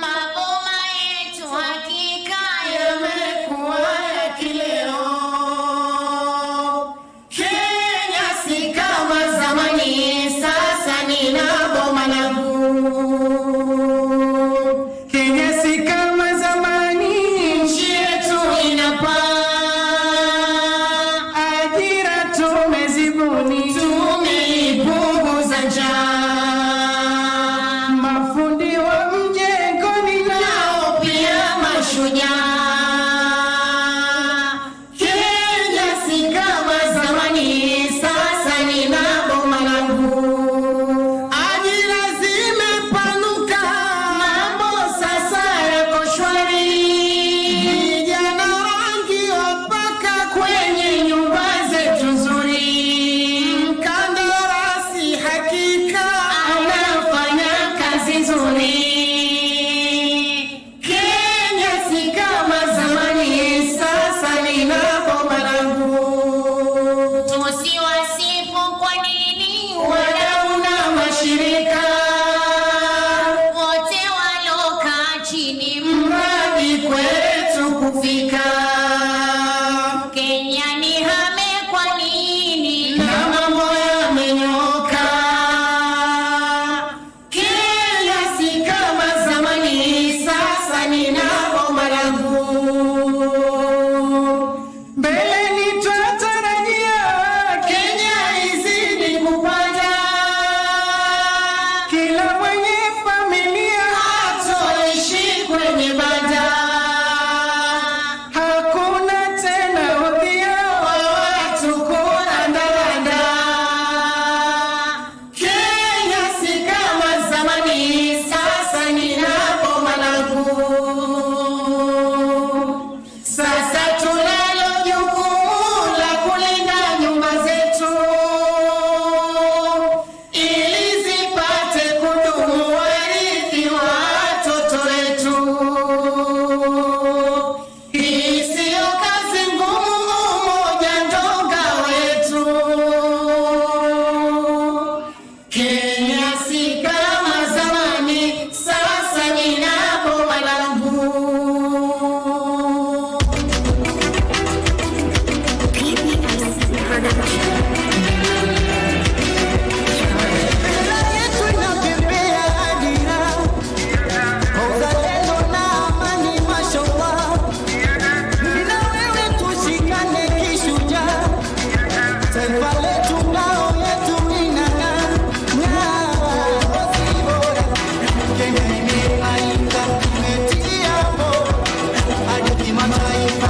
maboma yetu hakika Yamekuwa ya kileo. Kenya si kama zamani, sasa nina boma langu. Kenya si kama zamani, nchi yetu inapaa. Ajira tumezibuni, tumeipunguza njaa. Mafundi wa mjengoni nao pia mashujaa. Kenya si kama zamani, sasa nina boma langu. Ajira zimepanuka huzuni. Kenya si kama zamani, sasa nina bomba langu. Tusiwasifu kwa nini wadau na mashirika wote walokaa chini mradi kwetu kufika. Kenya ni hame kwa nini na mambo yamenyoka. Kenya si kama zamani, sasa nina bomba langu. Mbeleni twatarajia Kenya izidi kupanda, kila mwenye familia hatoishi kwenye banda. Hakuna tena udhia wa watu kurandaranda. Kenya si kama zamani, sasa nina bomba langu. Sasa tunalo jukumu la kulinda nyumba zetu ili zipate kudumu warithi wa watoto wetu. Hii siyo kazi ngumu, umoja ndo ngao yetu. Kenya si kama zamani, sasa nina bomba langu. Bendera yetu inapepea adira, kwa uzalendo na amani, mashallah. Mimi na wewe tushikane kishujaa, taifa letu ngao yetu inang'aa, ng'aa. Bosi bora, Kenya imeaika, imetia bora hadi kimataifa.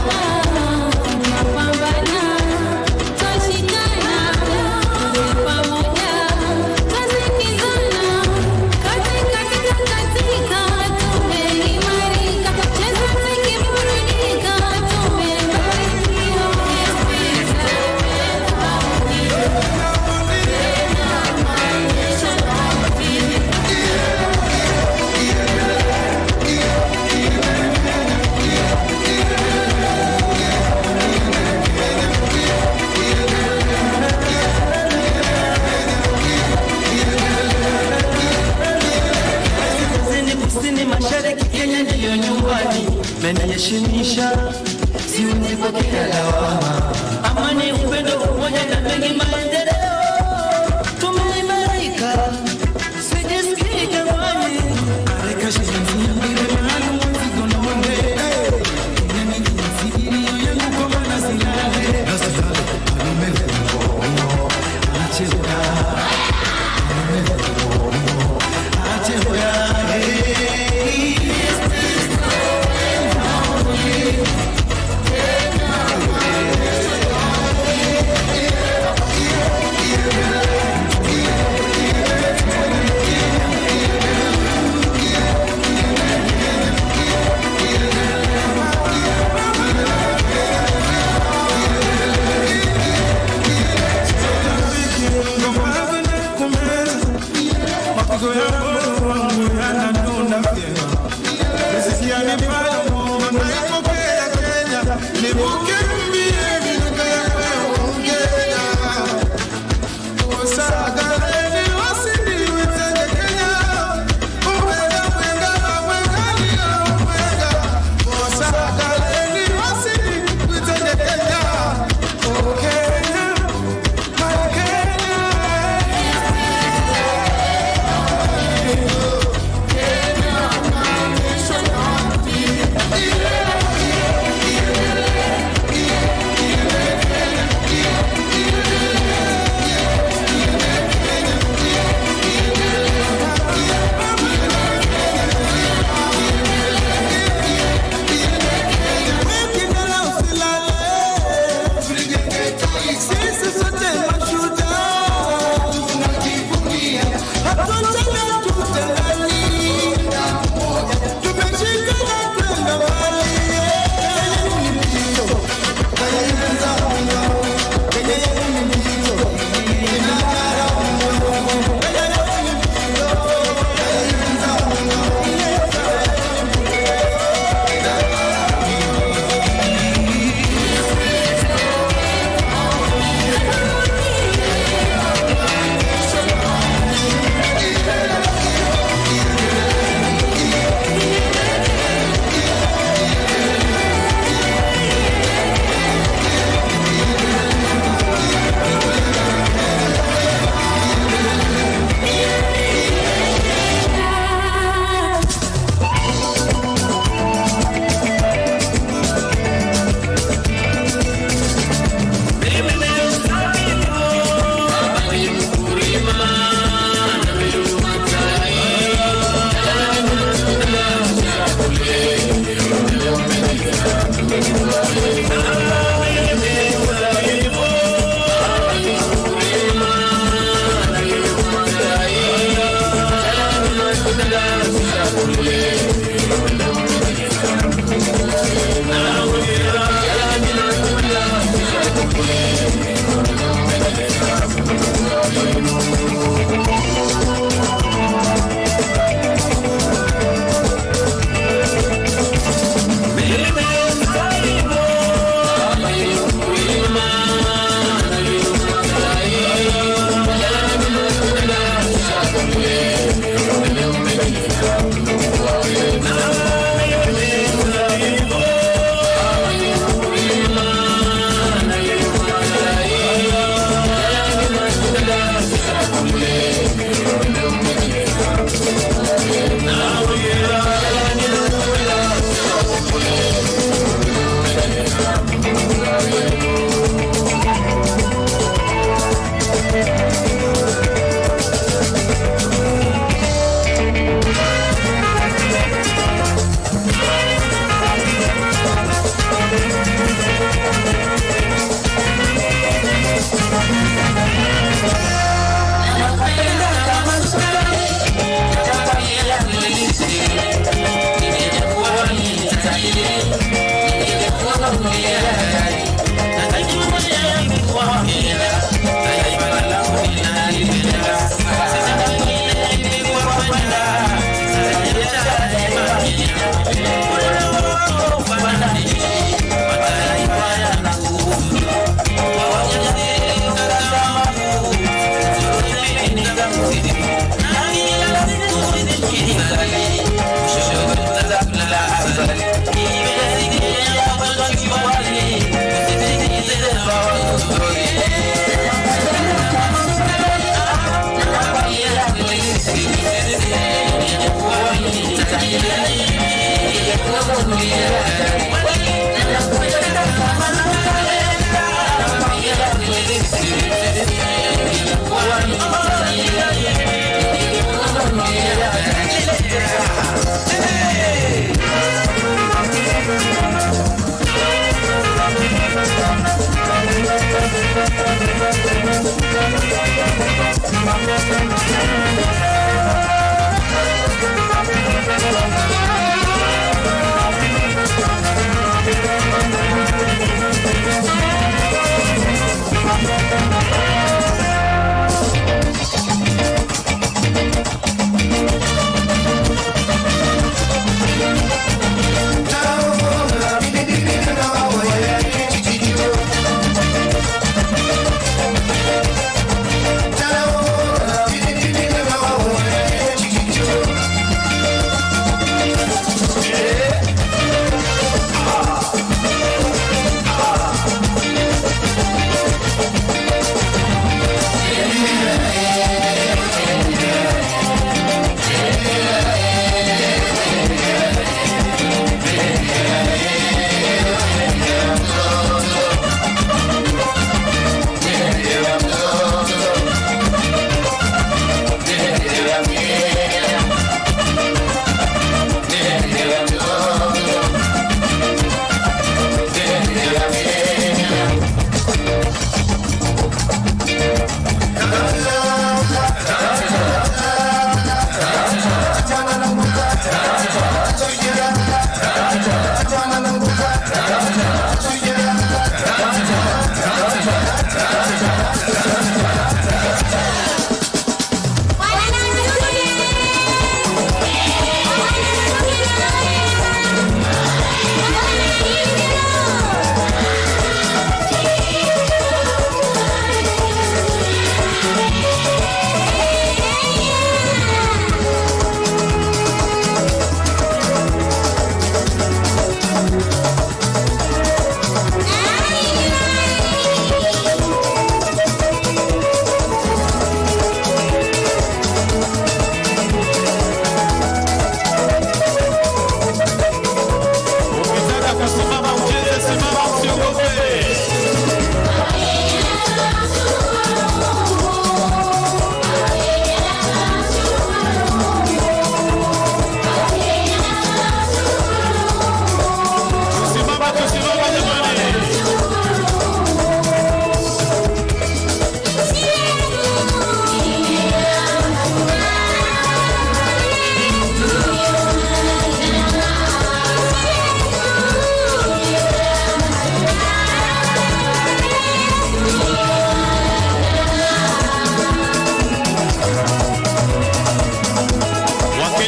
Kusini mashariki, Kenya ndiyo nyumbani, meniheshimisha, siwezi pokea lawama. Amani, upendo, umoja na mengi maendeleo, tumeimarika, sijisikii kemani. Areka shilingi mbili maalum mzigo na mwembe, Kenya ni njinsiri yangu kwa mana silale. Nasilale, anumele mbomo, anachehoya, anumele mbomo, anachehoya. Yeah. Yeah.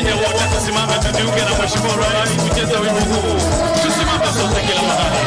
Watanzania wote tusimame tujiunge na Mheshimiwa Rais kucheza wimbo huu. Tusimame sote kila mahali.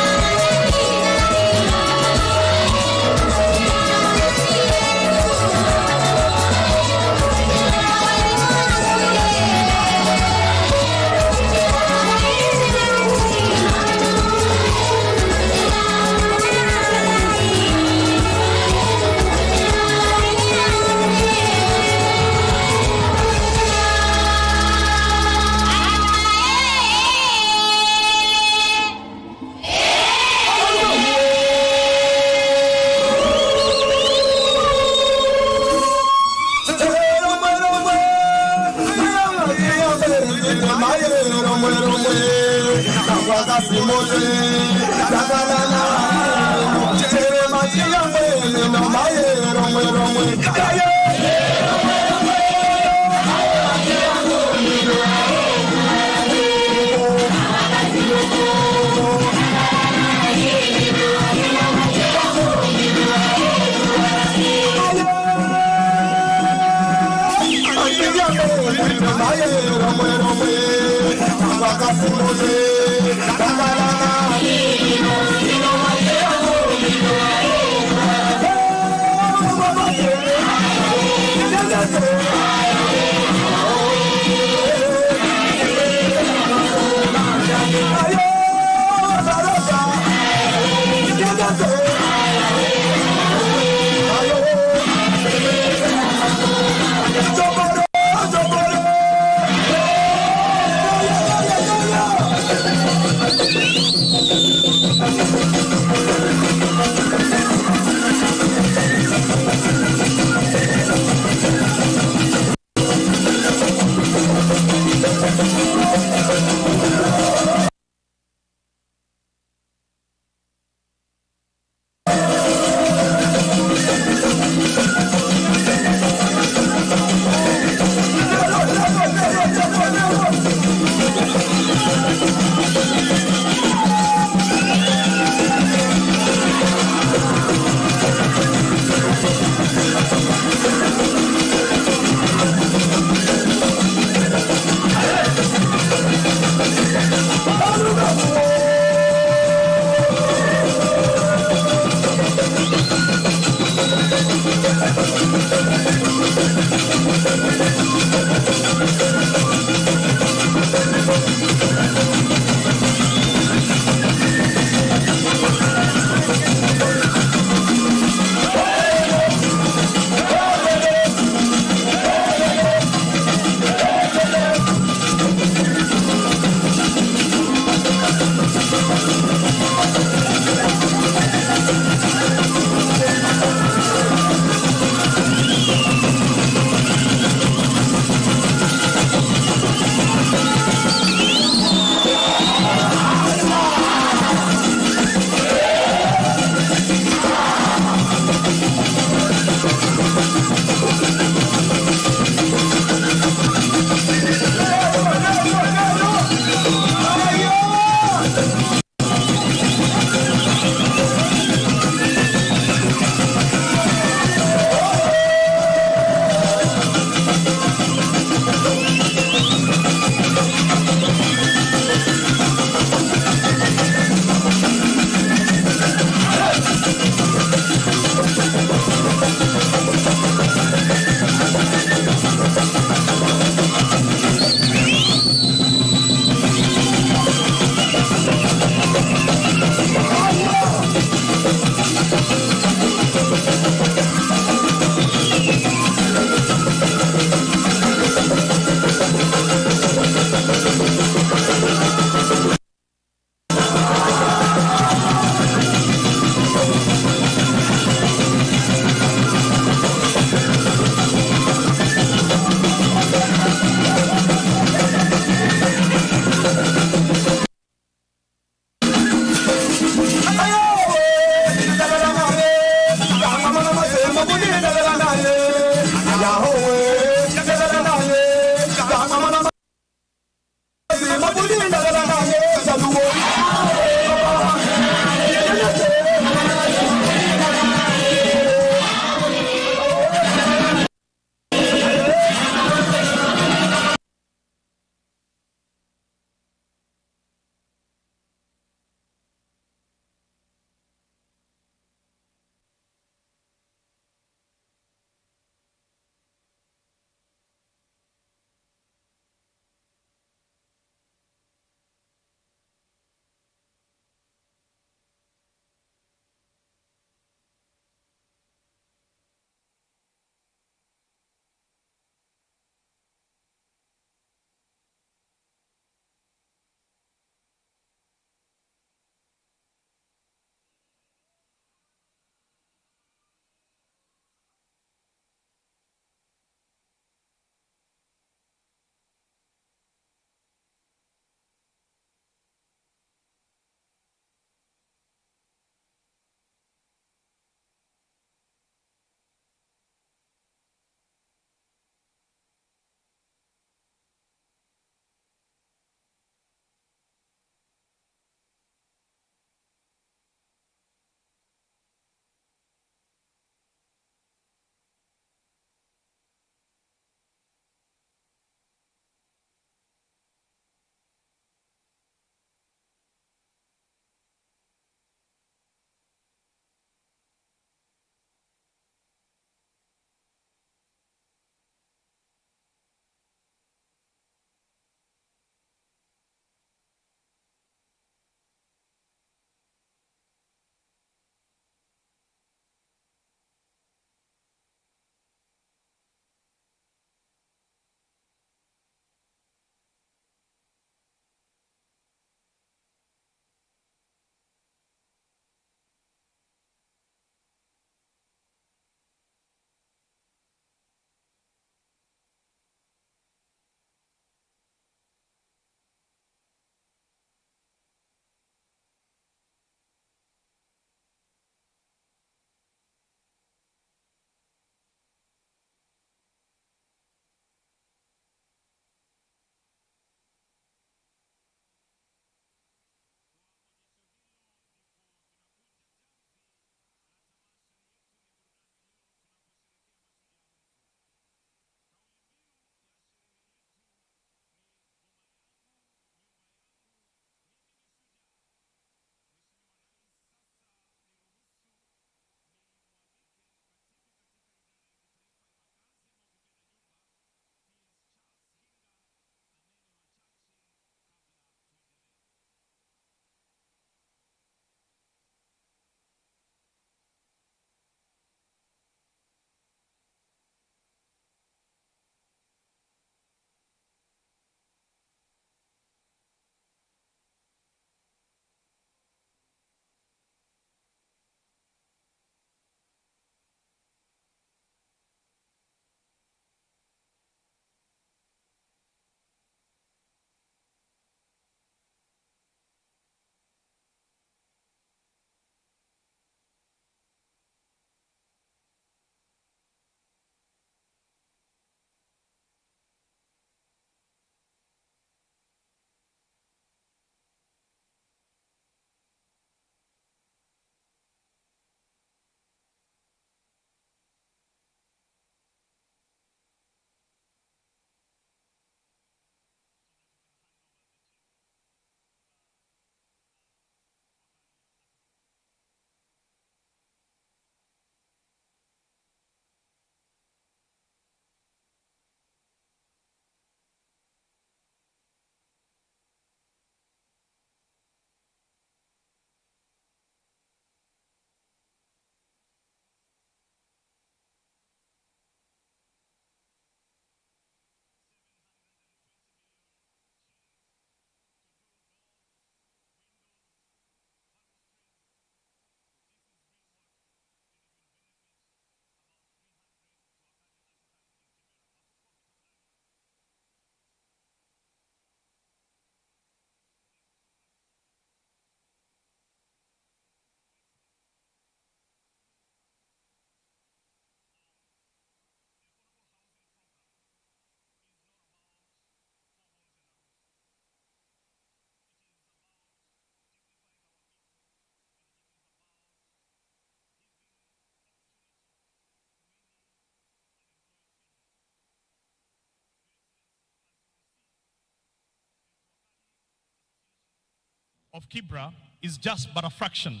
of Kibra is just but a fraction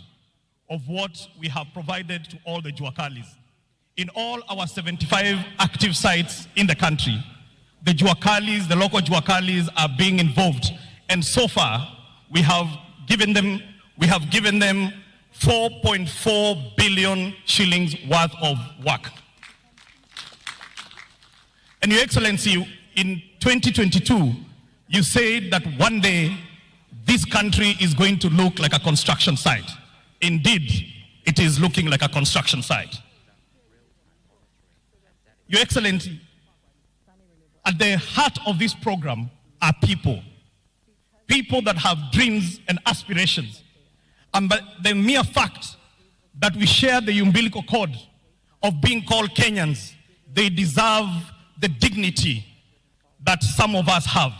of what we have provided to all the Juakalis. In all our 75 active sites in the country, the Juakalis, the local Juakalis are being involved. And so far, we have given them 4.4 billion shillings worth of work. And Your Excellency, in 2022, you said that one day this country is going to look like a construction site. Indeed, it is looking like a construction site. Your Excellency, at the heart of this program are people. People that have dreams and aspirations. And by the mere fact that we share the umbilical cord of being called Kenyans, they deserve the dignity that some of us have.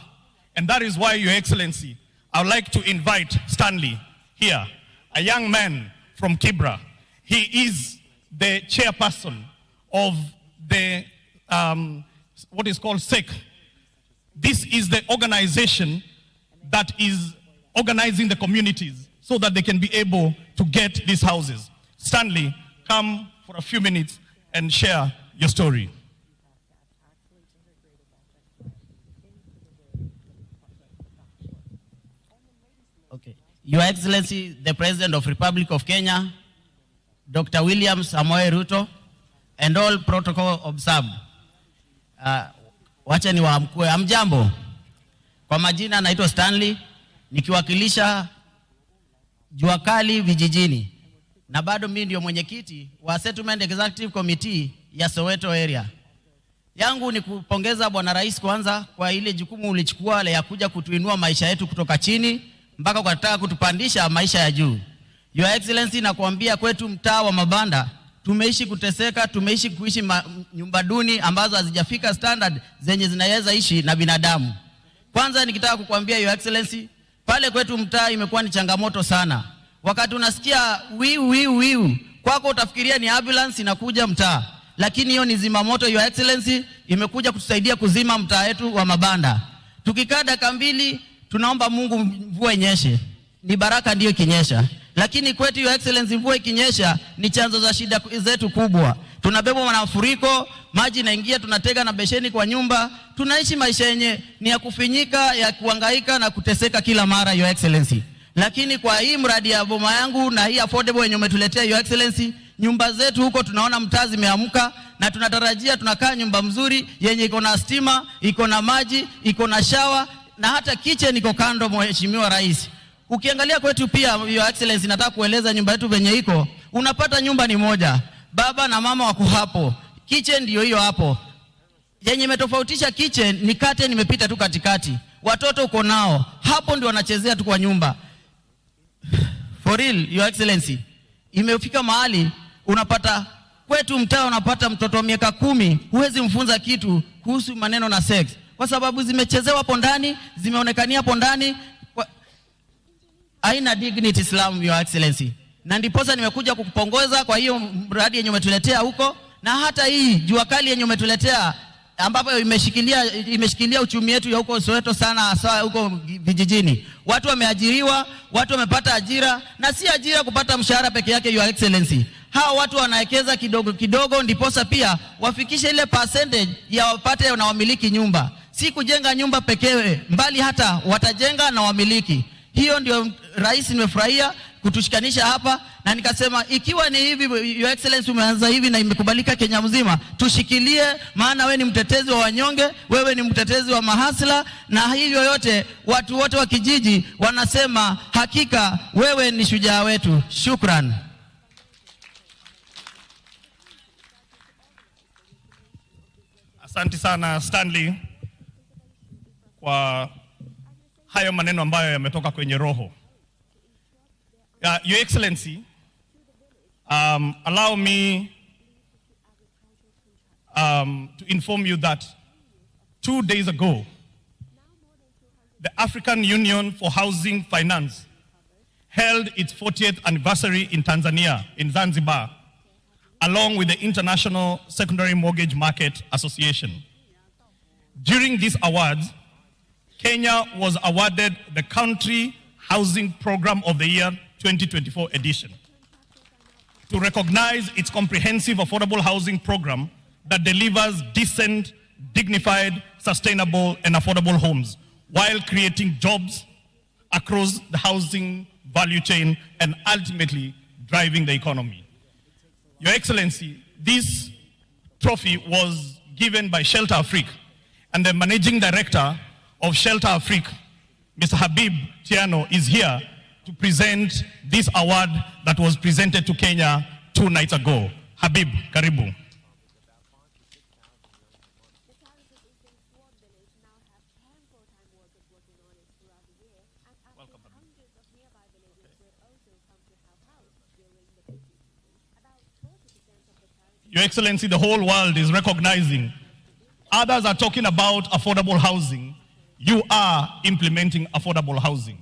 And that is why, Your Excellency, I would like to invite Stanley here, a young man from Kibra. He is the chairperson of the, what is called SEC. This is the organization that is organizing the communities so that they can be able to get these houses. Stanley, come for a few minutes and share your story. Okay. Your Excellency, the President of Republic of Kenya, Dr. William Samoei Ruto, and all protocol observed. Wacha niwaamkue. Amjambo. Kwa majina naitwa Stanley, nikiwakilisha Juakali vijijini. Na bado mimi ndio mwenyekiti wa Settlement Executive Committee ya Soweto area. Yangu ni kupongeza Bwana Rais kwanza kwa ile jukumu ulichukua ya kuja kutuinua maisha yetu kutoka chini mpaka kutaka kutupandisha maisha ya juu. Your Excellency, nakuambia kwetu mtaa wa mabanda tumeishi kuteseka, tumeishi kuishi nyumba duni ambazo hazijafika standard zenye zinaweza ishi na binadamu. Kwanza nikitaka kukuambia Your Excellency, pale kwetu mtaa imekuwa ni changamoto sana. Wakati unasikia wiu kwako utafikiria ni ambulance inakuja mtaa, lakini hiyo ni zimamoto. Your Excellency, imekuja kutusaidia kuzima mtaa wetu wa mabanda. Tukikaa dakika mbili tunaomba Mungu mvua inyeshe, ni baraka ndiyo kinyesha. Lakini kwetu Your Excellency, mvua ikinyesha ni chanzo za shida zetu kubwa. Tunabebwa na mafuriko, maji inaingia, tunatega na besheni kwa nyumba. Tunaishi maisha yenye ni ya kufinyika, ya kuhangaika na kuteseka kila mara, Your Excellency. Lakini kwa hii mradi ya boma yangu na hii affordable yenye umetuletea Your Excellency, nyumba zetu huko tunaona mtaa zimeamka na tunatarajia tunakaa nyumba mzuri yenye iko na stima, iko na maji, iko na shower na hata kitchen iko kando, Mheshimiwa Rais. Ukiangalia kwetu pia Your Excellency, nataka kueleza nyumba yetu venye iko. Unapata nyumba ni moja, baba na mama wako hapo, kitchen ndio hiyo hapo. Yenye imetofautisha kitchen ni curtain imepita tu katikati. Watoto uko nao, hapo ndio wanachezea tu kwa nyumba. For real, Your Excellency, imefika mahali unapata kwetu mtaa unapata mtoto wa miaka 10 huwezi mfunza kitu kuhusu maneno na sex kwa sababu zimechezewa hapo ndani, zimeonekania hapo ndani. Haina dignity Islam, Your Excellency. Na ndiposa nimekuja kukupongeza kwa hiyo mradi yenye umetuletea huko, na hata hii Juakali yenye umetuletea ambapo imeshikilia uchumi wetu ya huko Soweto sana, hasa huko vijijini. Watu wameajiriwa, watu wamepata ajira, na si ajira kupata mshahara peke yake, Your Excellency. Hao watu wanawekeza kidogo kidogo ndiposa pia wafikishe ile percentage ya wapate na wamiliki nyumba. Si kujenga nyumba pekee, mbali hata watajenga na wamiliki. Hiyo ndio Rais nimefurahia kutushikanisha hapa, na nikasema ikiwa ni hivi Your Excellency umeanza hivi na imekubalika Kenya mzima, tushikilie, maana wewe ni mtetezi wa wanyonge, wewe ni mtetezi wa mahasla, na hivyo yote watu wote wa kijiji wanasema hakika wewe ni shujaa wetu. Shukran. Asante sana Stanley kwa hayo maneno ambayo yametoka kwenye roho. Your Excellency, allow me to inform you that 2 days ago, the African Union for Housing Finance held its 40th anniversary in Tanzania, in Zanzibar, along with the International Secondary Mortgage Market Association. During these awards, Kenya was awarded the Country Housing Program of the Year 2024 edition, to recognize its comprehensive affordable housing program that delivers decent, dignified, sustainable, and affordable homes while creating jobs across the housing value chain and ultimately driving the economy. Your Excellency, this trophy was given by Shelter Afrique, and the Managing Director of Shelter Afrique, Mr. Habib Tiano, is here to present this award that was presented to Kenya 2 nights ago. Habib, karibu. Your Excellency, the whole world is recognizing. Others are talking about affordable housing. You are implementing affordable housing.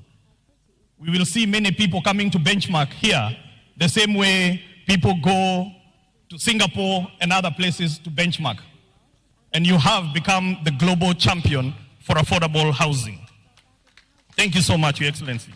We will see many people coming to benchmark here, the same way people go to Singapore and other places to benchmark. And you have become the global champion for affordable housing. Thank you so much, Your Excellency.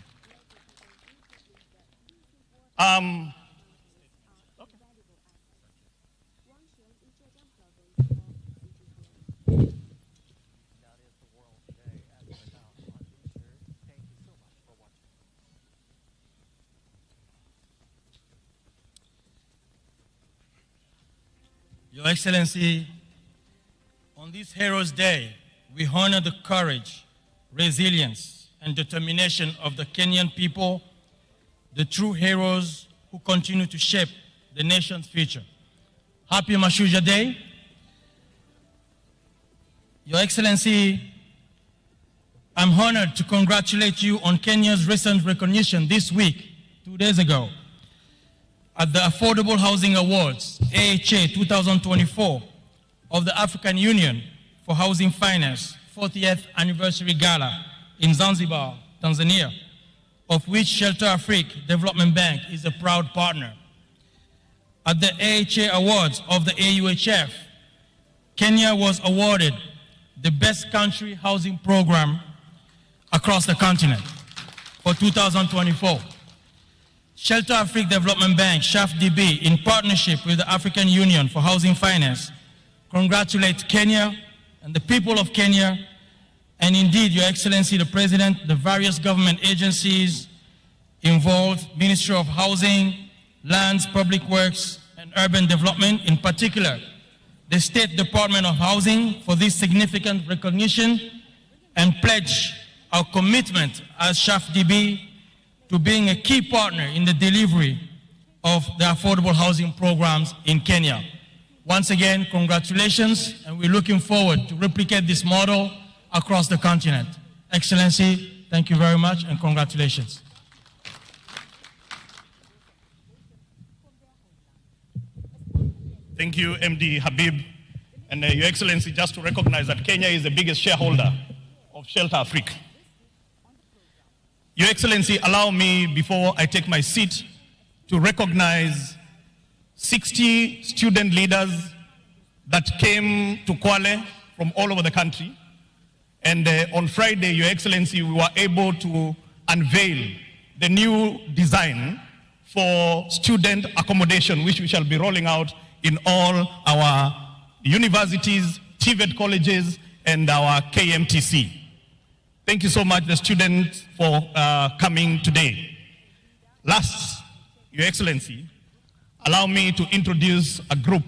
Your Excellency, on this Heroes' Day, we honor the courage, resilience, and determination of the Kenyan people, the true heroes who continue to shape the nation's future. Happy MASHUJAA Day. Your Excellency, I'm honored to congratulate you on Kenya's recent recognition this week, 2 days ago, at the Affordable Housing Awards, AHA 2024, of the African Union for Housing Finance 40th Anniversary Gala in Zanzibar, Tanzania, of which Shelter Afrique Development Bank is a proud partner. At the AHA Awards of the AUHF, Kenya was awarded the Best Country Housing Program across the continent for 2024. Shelter Afrique Development Bank, SHAFDB, in partnership with the African Union for Housing Finance, congratulates Kenya and the people of Kenya, and indeed, Your Excellency, the President, the various government agencies involved, Ministry of Housing, Lands, Public Works, and Urban Development, in particular, the State Department of Housing, for this significant recognition, and pledge our commitment as SHAFDB to being a key partner in the delivery of the affordable housing programs in Kenya. Once again, congratulations, and we're looking forward to replicate this model across the continent. Excellency, thank you very much, and congratulations. Thank you, MD Habib. And Your Excellency, just to recognize that Kenya is the biggest shareholder of Shelter Afrique. Your Excellency, allow me, before I take my seat, to recognize 60 student leaders that came to Kwale from all over the country. And on Friday, Your Excellency, we were able to unveil the new design for student accommodation, which we shall be rolling out in all our universities, TVET colleges, and our KMTC. Thank you so much, the students, for coming today. Last, Your Excellency, allow me to introduce a group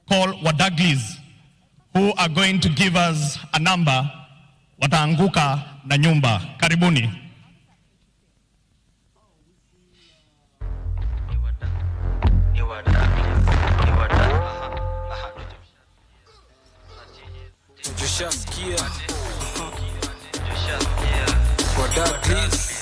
called Wadaglis, who are going to give us a number, Wataanguka na Nyumba. Karibuni. Wadaglis.